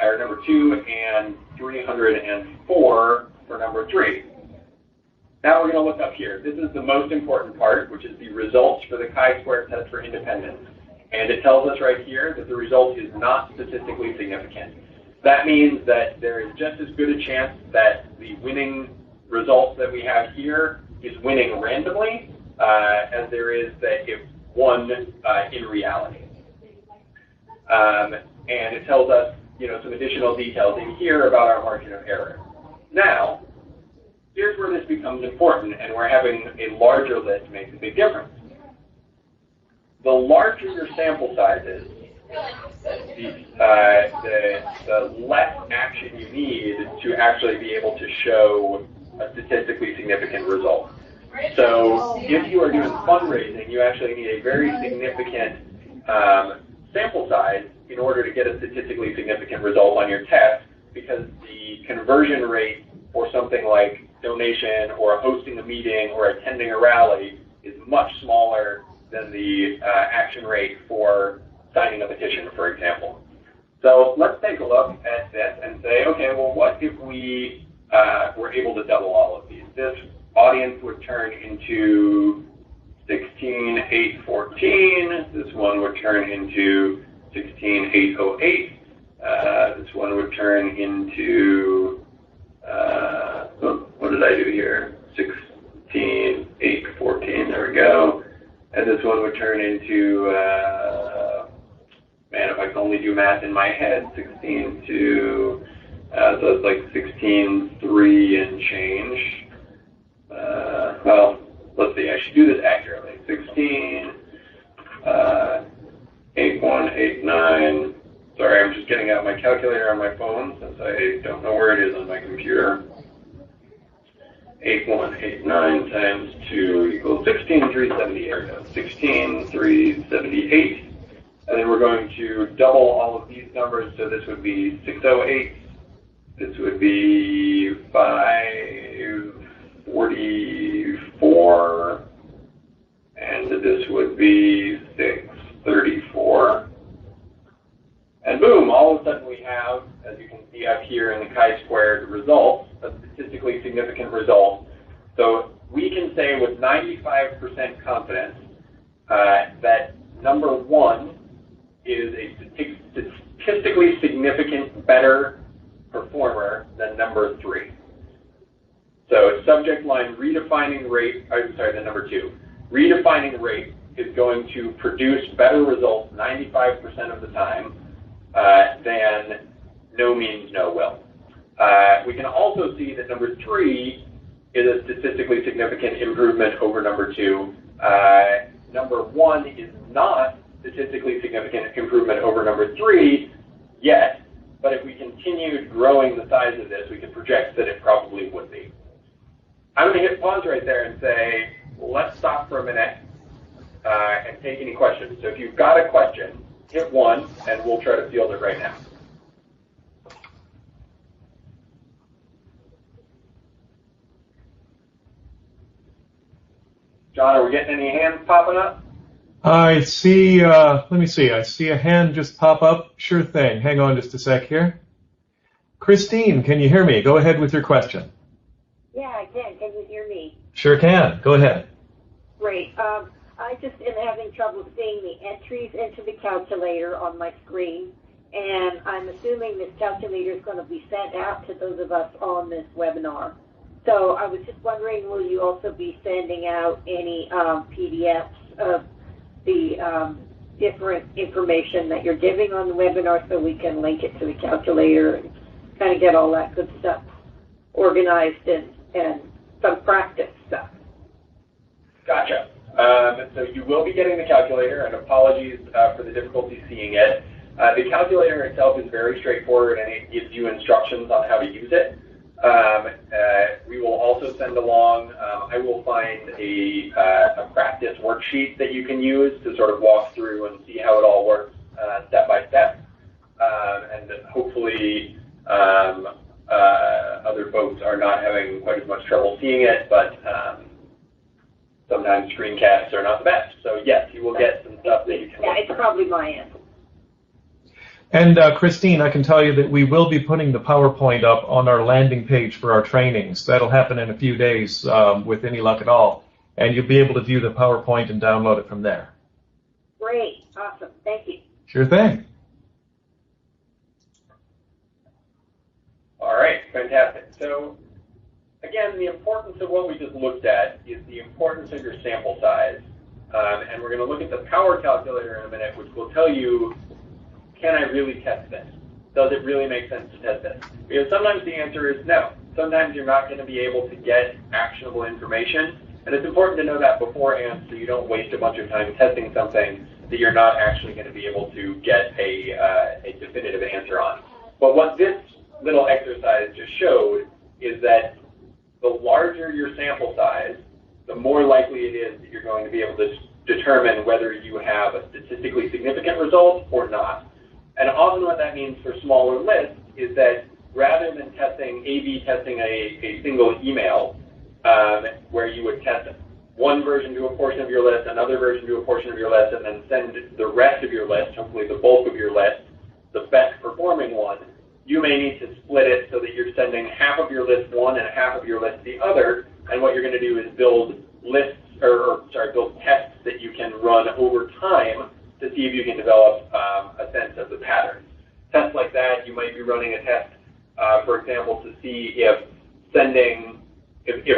or number 2, and 304 for number 3. Now we're going to look up here. This is the most important part, which is the results for the Chi-squared test for independence. And it tells us right here that the result is not statistically significant. That means that there is just as good a chance that the winning results that we have here is winning randomly as there is that if one in reality. And it tells us, some additional details in here about our margin of error. Now, here's where this becomes important, and where having a larger list makes a big difference. The larger your sample size is, the less action you need to actually be able to show a statistically significant result. So if you are doing fundraising, you actually need a very significant sample size in order to get a statistically significant result on your test, because the conversion rate for something like donation or hosting a meeting or attending a rally is much smaller than the action rate for signing a petition, for example. So let's take a look at this and say, okay, well, what if we were able to double all of these? This audience would turn into 16,814. This one would turn into 16,808. This one would turn into, what did I do here? 16,814, there we go. And this one would turn into, man, if I can only do math in my head, 16 to, so it's like 16,3 and change. Well, let's see, I should do this accurately. 16, 8189. Sorry, I'm just getting out my calculator on my phone since I don't know where it is on my computer. 8189 times 2 equals 16,378. 16,378. And then we're going to double all of these numbers, so this would be 608. This would be 544. And this would be 634. And boom, all of a sudden we have, as you can see up here in the chi-squared results, a statistically significant result. So we can say with 95% confidence that number 1 is a statistically significant better performer than number 3. So subject line redefining rate, the number 2. Redefining rate is going to produce better results 95% of the time than no means no will. We can also see that number 3 is a statistically significant improvement over number 2. Number 1 is not statistically significant improvement over number 3 yet, but if we continued growing the size of this, we can project that it probably would be. I'm going to hit pause right there and say, let's stop for a minute and take any questions. So if you've got a question, hit 1, and we'll try to field it right now. John, are we getting any hands popping up? I see, let me see, I see a hand just pop up. Sure thing. Hang on just a sec here. Christine, can you hear me? Go ahead with your question. Yeah, I can. Can you hear me? Sure can. Go ahead. Great. I just am having trouble seeing the entries into the calculator on my screen, and I'm assuming this calculator is going to be sent out to those of us on this webinar. So I was just wondering, will you also be sending out any PDFs of the different information that you're giving on the webinar so we can link it to the calculator and kind of get all that good stuff organized and some practice stuff? Gotcha. So you will be getting the calculator, and apologies for the difficulty seeing it. The calculator itself is very straightforward, and it gives you instructions on how to use it. We will also send along, I will find a practice worksheet that you can use to sort of walk through and see how it all works step by step. And that hopefully other folks are not having quite as much trouble seeing it, but sometimes screencasts are not the best. So yes, you will get some stuff that you can. Yeah, it's probably my end. And Christine, I can tell you that we will be putting the PowerPoint up on our landing page for our trainings. That'll happen in a few days with any luck at all. And you'll be able to view the PowerPoint and download it from there. Great. Awesome. Thank you. Sure thing. All right. Fantastic. So again, the importance of what we just looked at is the importance of your sample size. And we're going to look at the power calculator in a minute, which will tell you, can I really test this? Does it really make sense to test this? Because sometimes the answer is no. Sometimes you're not going to be able to get actionable information. And it's important to know that beforehand so you don't waste a bunch of time testing something that you're not actually going to be able to get a definitive answer on. But what this little exercise just showed is that the larger your sample size, the more likely it is that you're going to be able to determine whether you have a statistically significant result or not. And often what that means for smaller lists is that rather than A/B testing a single email, where you would test one version to a portion of your list, another version to a portion of your list, and then send the rest of your list, hopefully the bulk of your list, the best performing one, you may need to split it so that you're sending half of your list one and half of your list the other. And what you're going to do is build build tests that you can run over time to see if you can develop a sense of the patterns. Tests like that, you might be running a test, for example, to see if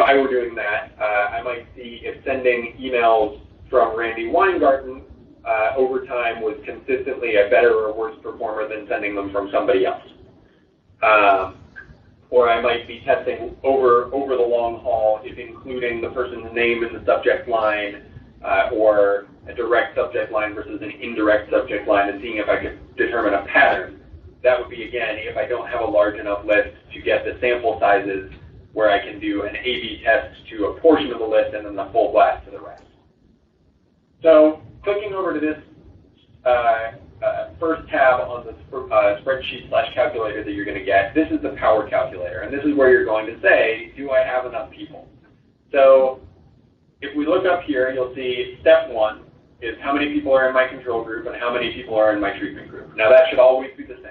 I were doing that, I might see if sending emails from Randy Weingarten over time was consistently a better or worse performer than sending them from somebody else. Or I might be testing over the long haul if including the person's name in the subject line or a direct subject line versus an indirect subject line and seeing if I could determine a pattern. That would be, again, if I don't have a large enough list to get the sample sizes where I can do an A/B test to a portion of the list and then the full blast to the rest. So clicking over to this first tab on the spreadsheet/calculator that you're going to get, this is the power calculator. And this is where you're going to say, do I have enough people? So if we look up here, you'll see step one is how many people are in my control group and how many people are in my treatment group. Now that should always be the same.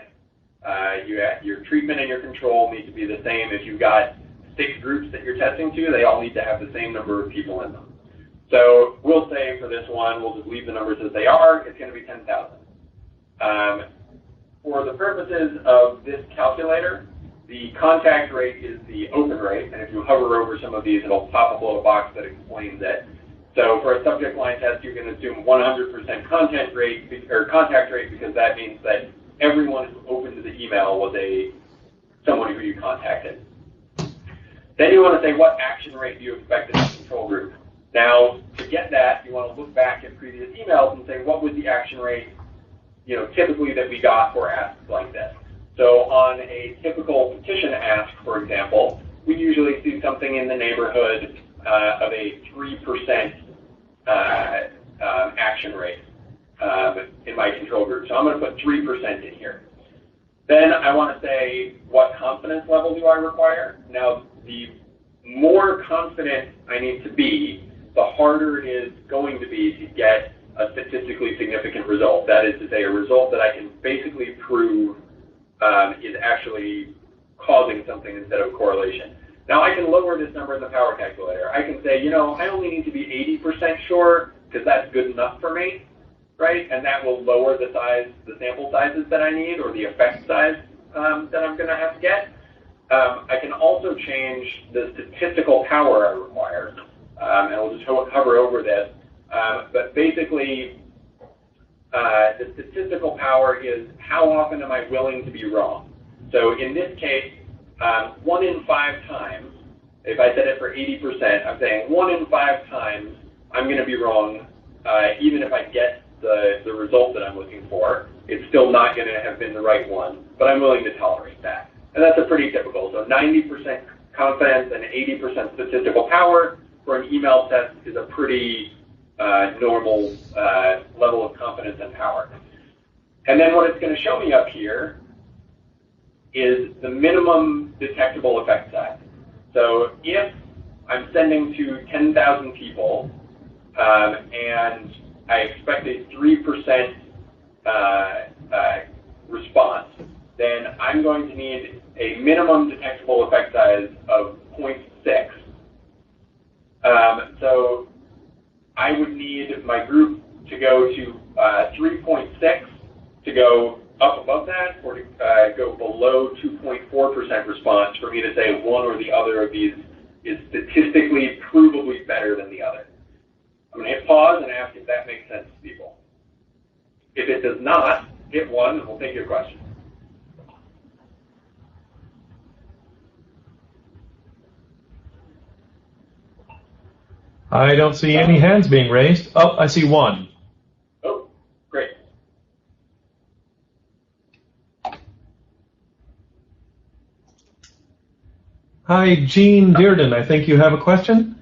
Your treatment and your control need to be the same. If you've got 6 groups that you're testing to, they all need to have the same number of people in them. So we'll say for this one, we'll just leave the numbers as they are. It's going to be 10,000. For the purposes of this calculator, the contact rate is the open rate, and if you hover over some of these, it'll pop up a little box that explains it. So for a subject line test, you can assume 100% contact rate because that means that everyone who opened the email was someone who you contacted. Then you want to say, what action rate do you expect in the control group? Now, to get that, you want to look back at previous emails and say, what was the action rate, typically that we got for asks like this? So on a typical petition ask, for example, we usually see something in the neighborhood of a 3% action rate in my control group. So I'm going to put 3% in here. Then I want to say, what confidence level do I require? Now, the more confident I need to be, the harder it is going to be to get a statistically significant result. That is to say, a result that I can basically prove is actually causing something instead of correlation. Now, I can lower this number in the power calculator. I can say, I only need to be 80% sure because that's good enough for me, right? And that will lower the sample sizes that I need or the effect size that I'm going to have to get. I can also change the statistical power I require, and I'll just hover over this. But basically, the statistical power is how often am I willing to be wrong? So in this case, 1 in 5 times, if I set it for 80%, I'm saying 1 in 5 times I'm going to be wrong, even if I get the result that I'm looking for. It's still not going to have been the right one, but I'm willing to tolerate that. And that's a pretty typical. So 90% confidence and 80% statistical power for an email test is a pretty normal level of confidence and power. And then what it's going to show me up here is the minimum detectable effect size. So if I'm sending to 10,000 people and I expect a 3% response, then I'm going to need a minimum detectable effect size of 0.6. So I would need my group to go to 3.6 to go up above that, or to go below 2.4% response for me to say one or the other of these is statistically provably better than the other. I'm going to hit pause and ask if that makes sense to people. If it does not, hit 1 and we'll take your question. I don't see any hands being raised. Oh, I see one. Oh, great. Hi, Jean Dearden. I think you have a question?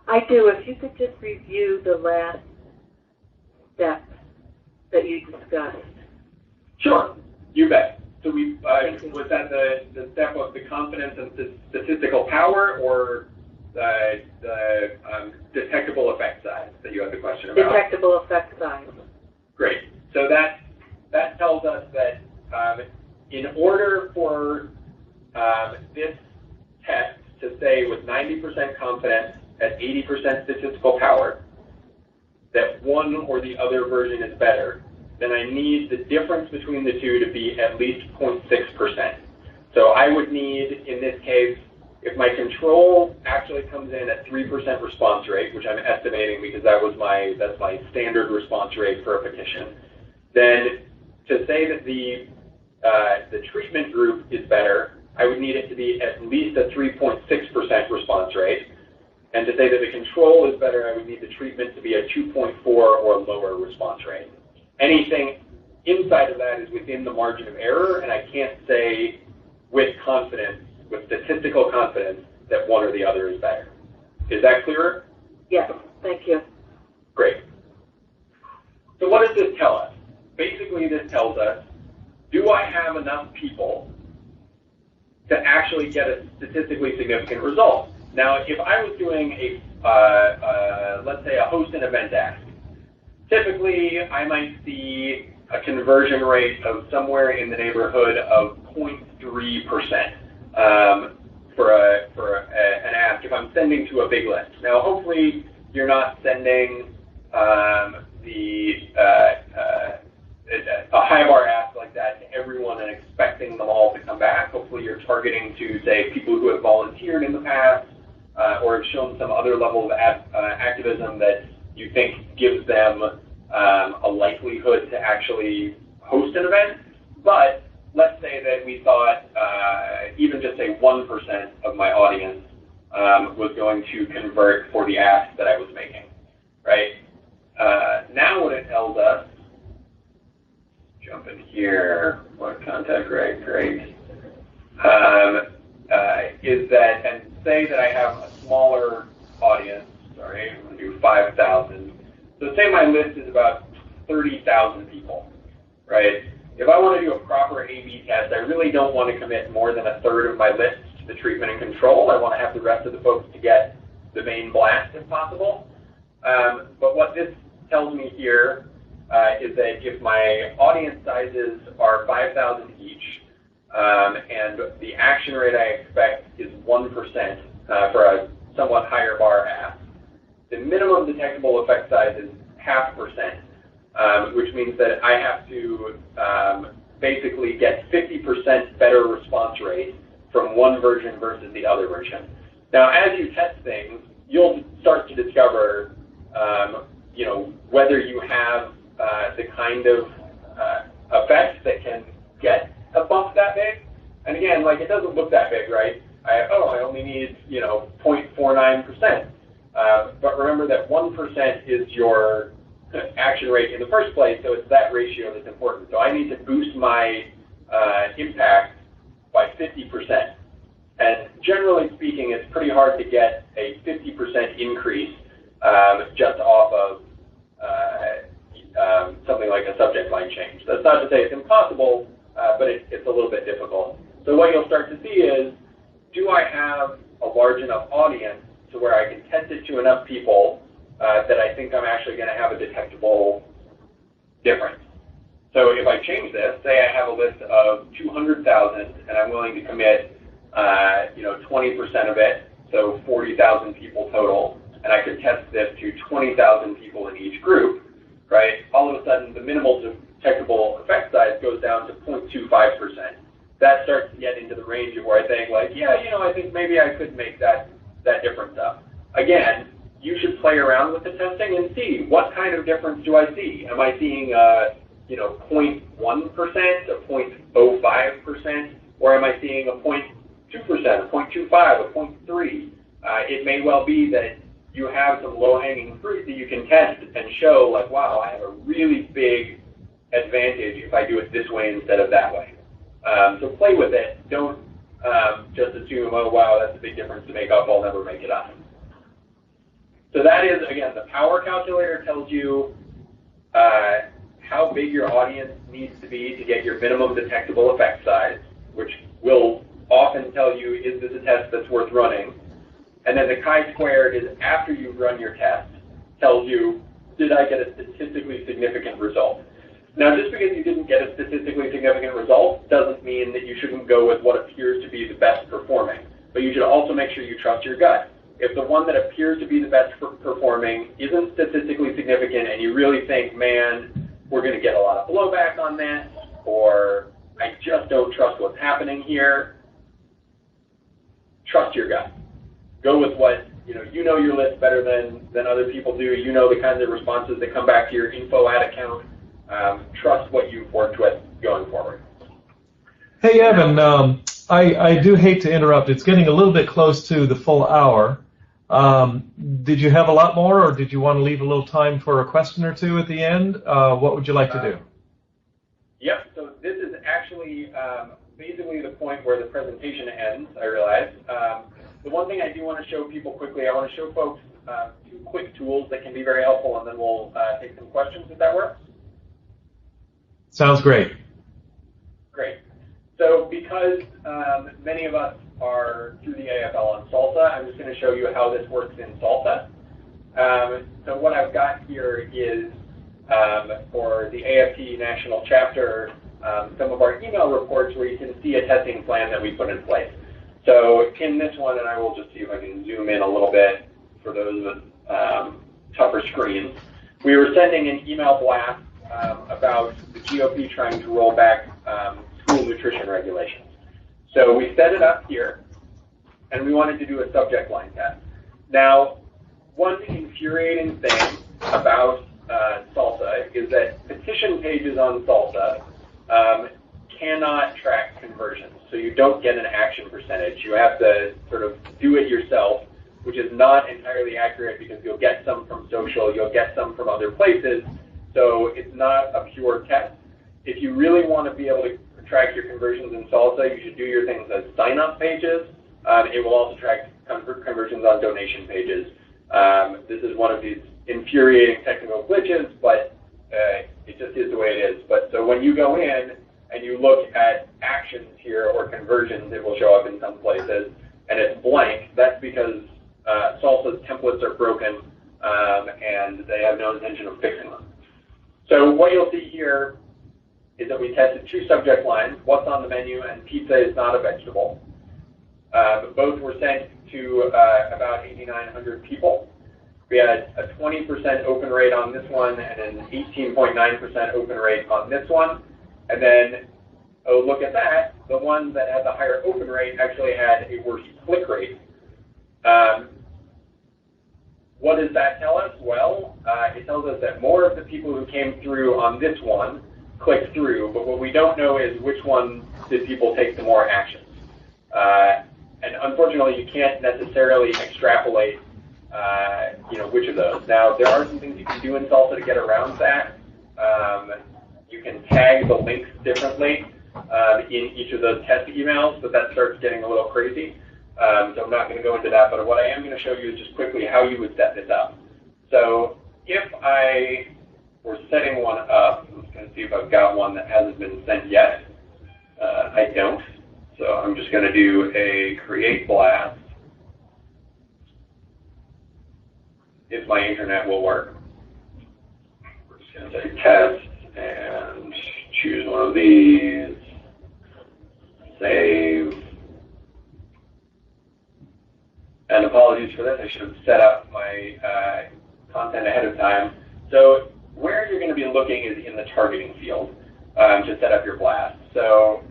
I do. If you could just review the last step that you discussed. Sure, you bet. So we was that the step of the confidence and the statistical power, or the detectable effect size that you had the question about? Detectable effect size. Great. So that tells us that in order for this test to say with 90% confidence at 80% statistical power that one or the other version is better, then I need the difference between the two to be at least 0.6%. So I would need, in this case, if my control actually comes in at 3% response rate, which I'm estimating because that's my standard response rate for a petition, then to say that the treatment group is better, I would need it to be at least a 3.6% response rate. And to say that the control is better, I would need the treatment to be a 2.4 or lower response rate. Anything inside of that is within the margin of error, and I can't say with confidence, with statistical confidence, that one or the other is better. Is that clearer? Yes, thank you. Great. So what does this tell us? Basically, this tells us, do I have enough people to actually get a statistically significant result? Now, if I was doing let's say a host an event ask, typically I might see a conversion rate of somewhere in the neighborhood of 0.3% for an ask if I'm sending to a big list. Now, hopefully you're not sending a high bar ask like that to everyone and expecting them all to come back. Hopefully you're targeting to, say, people who have volunteered in the past or have shown some other level of activism that you think gives them a likelihood to actually host an event. But let's say that we thought even just say 1% of my audience was going to convert for the ask that I was making, right? Now what it tells us, jump in here, what contact rate, great, is that, and say that I have a smaller audience, sorry, I'm going to do 5,000. So say my list is about 30,000 people, right? If I want to do a proper A/B test, I really don't want to commit more than a third of my list to the treatment and control. I want to have the rest of the folks to get the main blast if possible. But what this tells me here is that if my audience sizes are 5,000 each, and the action rate I expect is 1% for a somewhat higher bar ask, the minimum detectable effect size is 0.5%, which means that I have to basically get 50% better response rate from one version versus the other version. Now, as you test things, you'll start to discover, whether you have the kind of effects that can get a bump that big. And again, like, it doesn't look that big, right? I only need, 0.49%. But remember that 1% is your action rate in the first place, so it's that ratio that's important. So I need to boost my impact by 50%. And generally speaking, it's pretty hard to get a 50% increase just off of something like a subject line change. That's not to say it's impossible, but it's a little bit difficult. So what you'll start to see is, do I have a large enough audience to where I can test it to enough people that I think I'm actually going to have a detectable difference? So if I change this, say I have a list of 200,000 and I'm willing to commit 20% of it, so 40,000 people total, and I could test this to 20,000 people in each group, right? All of a sudden, the minimal detectable effect size goes down to 0.25%. That starts to get into the range of where I think, like, I think maybe I could make that difference up. Again, you should play around with the testing and see what kind of difference do I see. Am I seeing 0.1%, a 0.05%, or am I seeing a 0.2%, a 0.25, a 0.3? It may well be that you have some low-hanging fruit that you can test and show, like, wow, I have a really big advantage if I do it this way instead of that way. So play with it. Don't just assume, oh, wow, that's a big difference to make up. I'll never make it up. So that is, again, the power calculator tells you how big your audience needs to be to get your minimum detectable effect size, which will often tell you, is this a test that's worth running? And then the chi-squared is after you've run your test, tells you, did I get a statistically significant result? Now, just because you didn't get a statistically significant result doesn't mean that you shouldn't go with what appears to be the best performing. But you should also make sure you trust your gut. If the one that appears to be the best performing isn't statistically significant and you really think, man, we're going to get a lot of blowback on that, or I just don't trust what's happening here, trust your gut. Go with what, you know your list better than other people do. You know the kinds of responses that come back to your info ad account. Trust what you've worked with going forward. Hey, Evan, I do hate to interrupt. It's getting a little bit close to the full hour. Did you have a lot more, or did you want to leave a little time for a question or two at the end? What would you like to do? Yep, so this is actually basically the point where the presentation ends, I realize. The one thing I do want to show people quickly, I want to show folks 2 quick tools that can be very helpful, and then we'll take some questions if that works. Sounds great. Great. So because many of us are through the AFL on Salsa, I'm just going to show you how this works in Salsa. So what I've got here is for the AFT National Chapter, some of our email reports where you can see a testing plan that we put in place. So in this one, and I will just see if I can zoom in a little bit for those with tougher screens, we were sending an email blast about the GOP trying to roll back school nutrition regulations. So we set it up here, and we wanted to do a subject line test. Now, one infuriating thing about Salsa is that petition pages on Salsa cannot track conversions, so you don't get an action percentage. You have to sort of do it yourself, which is not entirely accurate because you'll get some from social, you'll get some from other places, so it's not a pure test. If you really want to be able to track your conversions in Salsa, you should do your things as sign-up pages. It will also track conversions on donation pages. This is one of these infuriating technical glitches, but it just is the way it is. But so when you go in and you look at actions here or conversions, it will show up in some places, and it's blank. That's because Salsa's templates are broken, and they have no intention of fixing them. So what you'll see here is that we tested 2 subject lines, what's on the menu and pizza is not a vegetable. Both were sent to about 8,900 people. We had a 20% open rate on this one and an 18.9% open rate on this one. And then, oh, look at that, the one that had the higher open rate actually had a worse click rate. What does that tell us? Well, it tells us that more of the people who came through on this one clicked through, but what we don't know is which one did people take the more actions. And unfortunately, you can't necessarily extrapolate, which of those. Now, there are some things you can do in Salsa to get around that. You can tag the links differently in each of those test emails, but that starts getting a little crazy. So I'm not going to go into that, but what I am going to show you is just quickly how you would set this up. So if I were setting one up, I'm just going to see if I've got one that hasn't been sent yet. I don't. So I'm just going to do a create blast, if my internet will work. We're just going to say test and choose one of these, save. And apologies for this, I should have set up my content ahead of time. So where you're going to be looking is in the targeting field to set up your blast. So,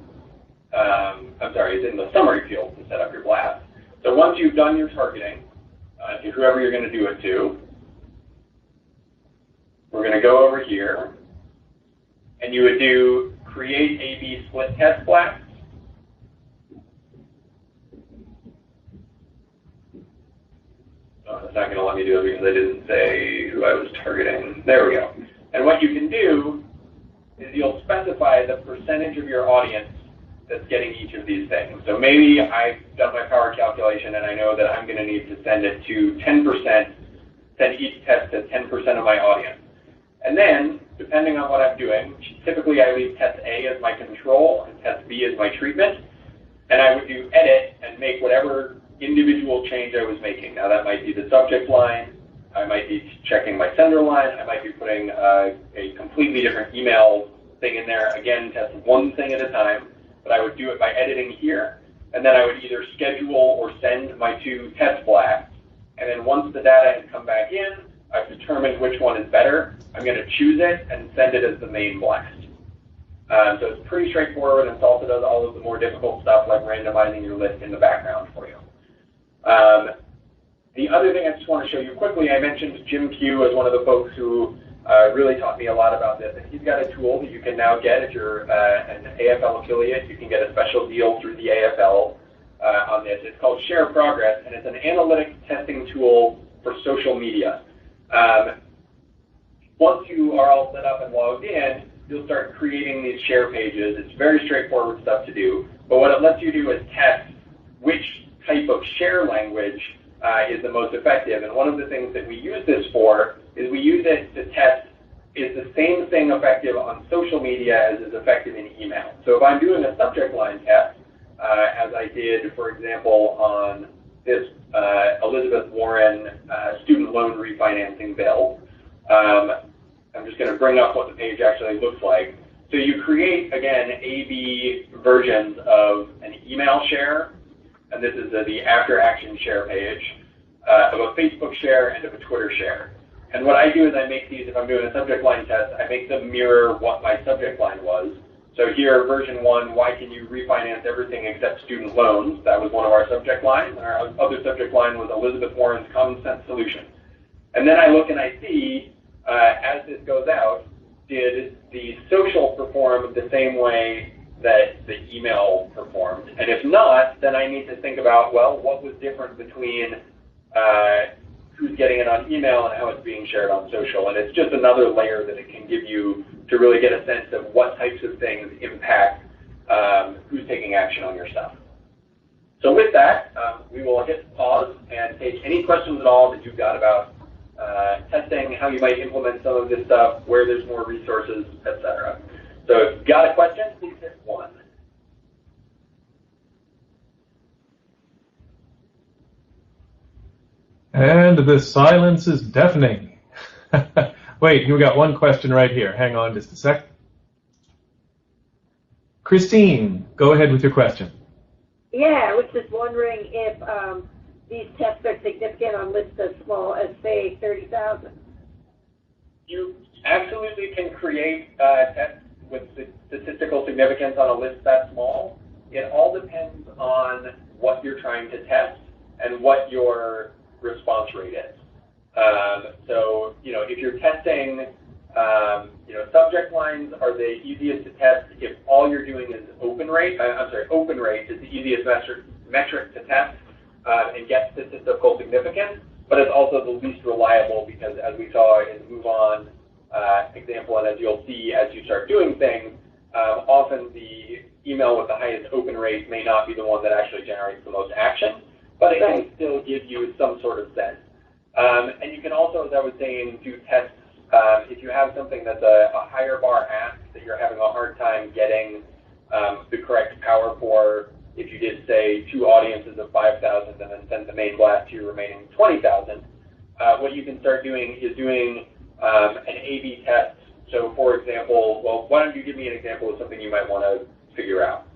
I'm sorry, it's in the summary field to set up your blast. So once you've done your targeting to whoever you're going to do it to, we're going to go over here, and you would do create A/B split test blasts. Oh, it's not going to let me do it because I didn't say who I was targeting. There we go. And what you can do is you'll specify the percentage of your audience that's getting each of these things. So maybe I've done my power calculation and I know that I'm going to need to send it to 10%, send each test to 10% of my audience. And then, depending on what I'm doing, typically I leave test A as my control and test B as my treatment, and I would do edit and make whatever individual change I was making. Now that might be the subject line, I might be checking my sender line, I might be putting a completely different email thing in there. Again, test one thing at a time, but I would do it by editing here, and then I would either schedule or send my 2 test blasts, and then once the data has come back in, I've determined which one is better, I'm going to choose it and send it as the main blast. So it's pretty straightforward, and it also does all of the more difficult stuff like randomizing your list in the background for you. The other thing I just want to show you quickly, I mentioned Jim Pugh as one of the folks who really taught me a lot about this. And he's got a tool that you can now get if you're an AFL affiliate. You can get a special deal through the AFL on this. It's called Share Progress, and it's an analytics testing tool for social media. Once you are all set up and logged in, you'll start creating these share pages. It's very straightforward stuff to do. But what it lets you do is test which type of share language is the most effective. And one of the things that we use this for is we use it to test, is the same thing effective on social media as is effective in email. So if I'm doing a subject line test, as I did, for example, on this Elizabeth Warren student loan refinancing bill, I'm just going to bring up what the page actually looks like. So you create, again, A/B versions of an email share, and this is the after action share page, of a Facebook share and of a Twitter share. And what I do is I make these, if I'm doing a subject line test, I make them mirror what my subject line was. So here, version 1, why can you refinance everything except student loans? That was one of our subject lines. Our other subject line was Elizabeth Warren's common sense solution. And then I look and I see, as this goes out, did the social perform the same way that the email performed? And if not, then I need to think about, well, what was different between who's getting it on email and how it's being shared on social. And it's just another layer that it can give you to really get a sense of what types of things impact who's taking action on your stuff. So with that, we will hit pause and take any questions at all that you've got about testing, how you might implement some of this stuff, where there's more resources, etc. So if you've got a question, please hit 1. And the silence is deafening. Wait, you got one question right here. Hang on just a sec. Christine, go ahead with your question. Yeah, I was just wondering if these tests are significant on lists as small as, say, 30,000. You absolutely can create tests with statistical significance on a list that small. It all depends on what you're trying to test and what your response rate is. So, if you're testing, subject lines are the easiest to test if all you're doing is open rate. Open rate is the easiest metric to test and get statistical significance, but it's also the least reliable because, as we saw in the Move On example, and as you'll see as you start doing things, often the email with the highest open rate may not be the one that actually generates the most action, but it can still give you some sort of sense. And you can also, as I was saying, do tests. If you have something that's a higher bar ask that you're having a hard time getting the correct power for, if you did, say, 2 audiences of 5,000 and then send the main blast to your remaining 20,000, what you can start doing is doing an A/B test. So, for example, well, why don't you give me an example of something you might want to figure out?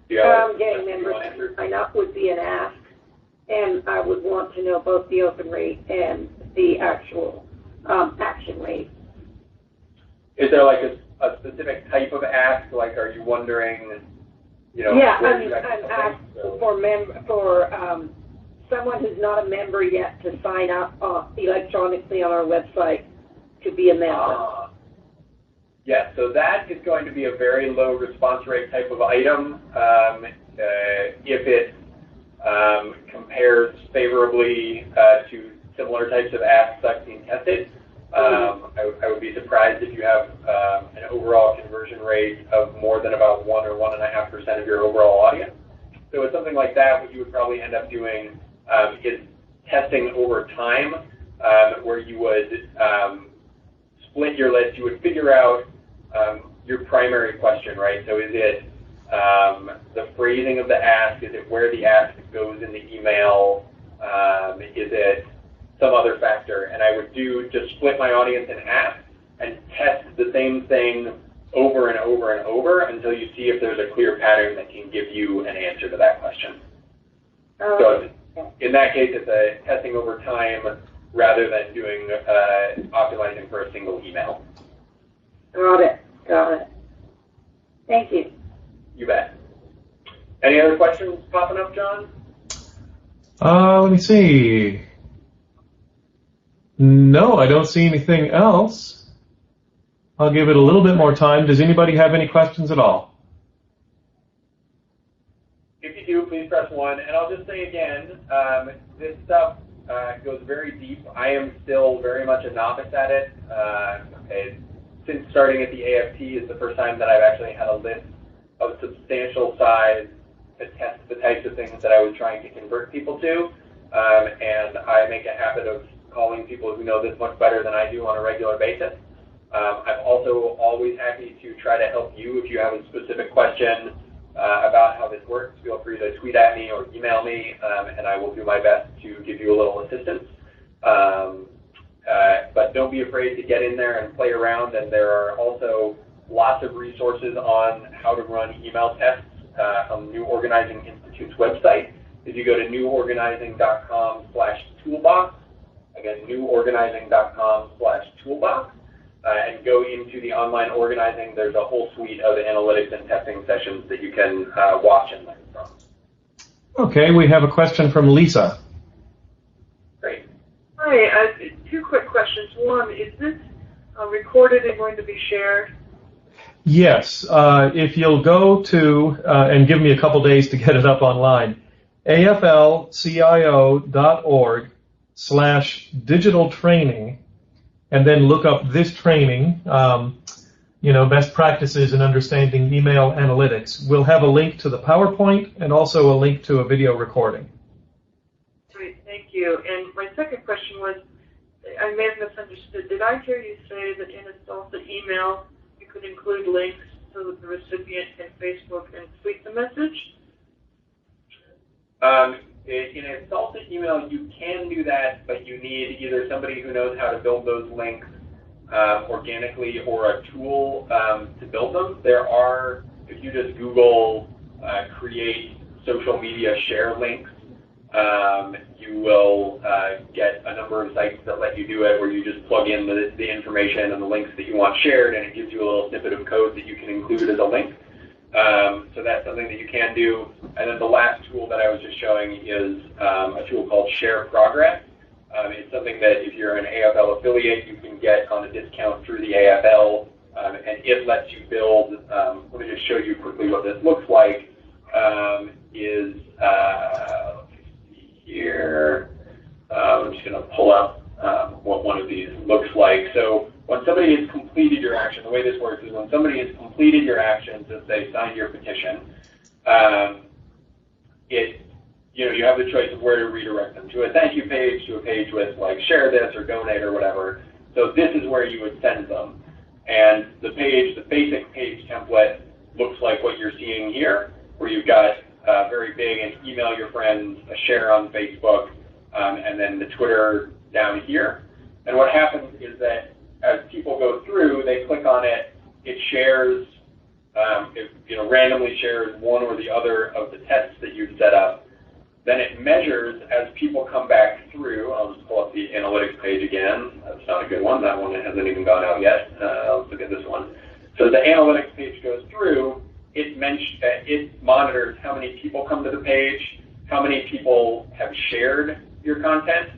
Getting members to sign up would be an ask, and I would want to know both the open rate and the actual action rate. Is there like a specific type of ask? Like, are you wondering, Yeah, I'm asked for someone who's not a member yet to sign up electronically on our website to be a member? Yeah, so that is going to be a very low response rate type of item. If it compares favorably to similar types of asks I've seen tested, I would be surprised if you have an overall conversion rate of more than about 1 or 1.5% of your overall audience. So with something like that, what you would probably end up doing is testing over time, where you would split your list. You would figure out your primary question, right? So is it the phrasing of the ask? Is it where the ask goes in the email? Is it some other factor? And I would just split my audience in half and test the same thing over and over and over until you see if there's a clear pattern that can give you an answer to that question. So in that case, it's a testing over time rather than doing optimizing for a single email. Got it. Thank you. You bet. Any other questions popping up, John? Let me see. No, I don't see anything else. I'll give it a little bit more time. Does anybody have any questions at all? If you do, please press 1. And I'll just say again, this stuff goes very deep. I am still very much a novice at it. Since starting at the AFT is the first time that I've actually had a list of substantial size to test the types of things that I was trying to convert people to. And I make a habit of calling people who know this much better than I do on a regular basis. I'm also always happy to try to help you if you have a specific question about how this works. Feel free to tweet at me or email me, and I will do my best to give you a little assistance. But don't be afraid to get in there and play around, and there are also lots of resources on how to run email tests on New Organizing Institute's website. If you go to neworganizing.com/toolbox, again, neworganizing.com/toolbox, and go into the online organizing, there's a whole suite of analytics and testing sessions that you can watch and learn from. Okay, we have a question from Lisa. Great. Hi, 2 quick questions. One, is this recorded and going to be shared? Yes, if you'll go to, and give me a couple days to get it up online, aflcio.org/digital training, and then look up this training, best practices in understanding email analytics. We'll have a link to the PowerPoint and also a link to a video recording. Great, thank you. And my second question was, I may have misunderstood. Did I hear you say that in a salsa email you could include links so that the recipient can Facebook and tweet the message? In a salsa email, you can do that, but you need either somebody who knows how to build those links organically or a tool to build them. There are, if you just Google create social media share links, you will get a number of sites that let you do it, where you just plug in the information and the links that you want shared, and it gives you a little snippet of code that you can include as a link. So that's something that you can do. And then the last tool that I was just showing is a tool called Share Progress. It's something that if you're an AFL affiliate, you can get on a discount through the AFL, and it lets you build, let me just show you quickly what this looks like, let's see here, I'm just going to pull up what one of these looks like. So when somebody has completed your action, the way this works is when somebody has completed your action, since they signed your petition, you have the choice of where to redirect them, to a thank you page, to a page with like share this or donate or whatever. So this is where you would send them. And the basic page template looks like what you're seeing here, where you've got very big and email your friends, a share on Facebook, and then the Twitter down here. And what happens is that as people go through, they click on it, it shares, randomly shares one or the other of the tests that you've set up. Then it measures as people come back through. I'll just pull up the analytics page again. That's not a good one. That one hasn't even gone out yet. Let's look at this one. So the analytics page goes through. It monitors how many people come to the page, how many people have shared your content,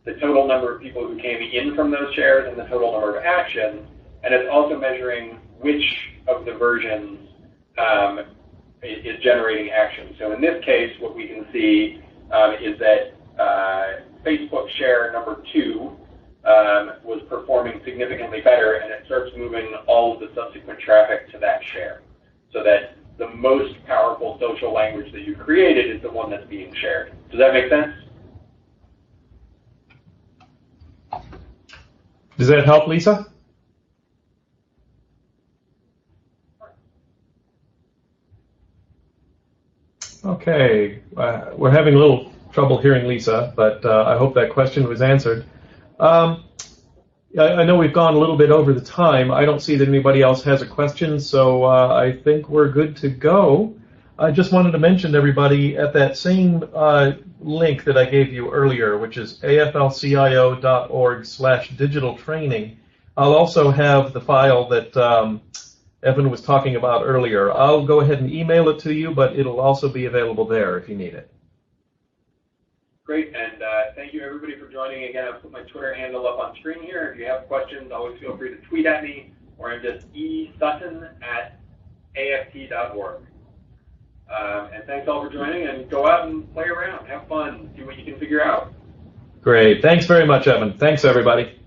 the total number of people who came in from those shares, and the total number of actions. And it's also measuring which of the versions is generating action. So in this case, what we can see is that Facebook share number 2 was performing significantly better, and it starts moving all of the subsequent traffic to that share, so that the most powerful social language that you created is the one that's being shared. Does that make sense? Does that help, Lisa? Okay, we're having a little trouble hearing Lisa, but I hope that question was answered. I know we've gone a little bit over the time. I don't see that anybody else has a question, so I think we're good to go. I just wanted to mention to everybody at that same link that I gave you earlier, which is aflcio.org/digital training. I'll also have the file that Evan was talking about earlier. I'll go ahead and email it to you, but it'll also be available there if you need it. Great, and thank you everybody for joining. Again, I've put my Twitter handle up on screen here. If you have questions, always feel free to tweet at me, or I'm just esutton@aft.org. And thanks all for joining, and go out and play around, have fun, see what you can figure out. Great, thanks very much, Evan. Thanks, everybody.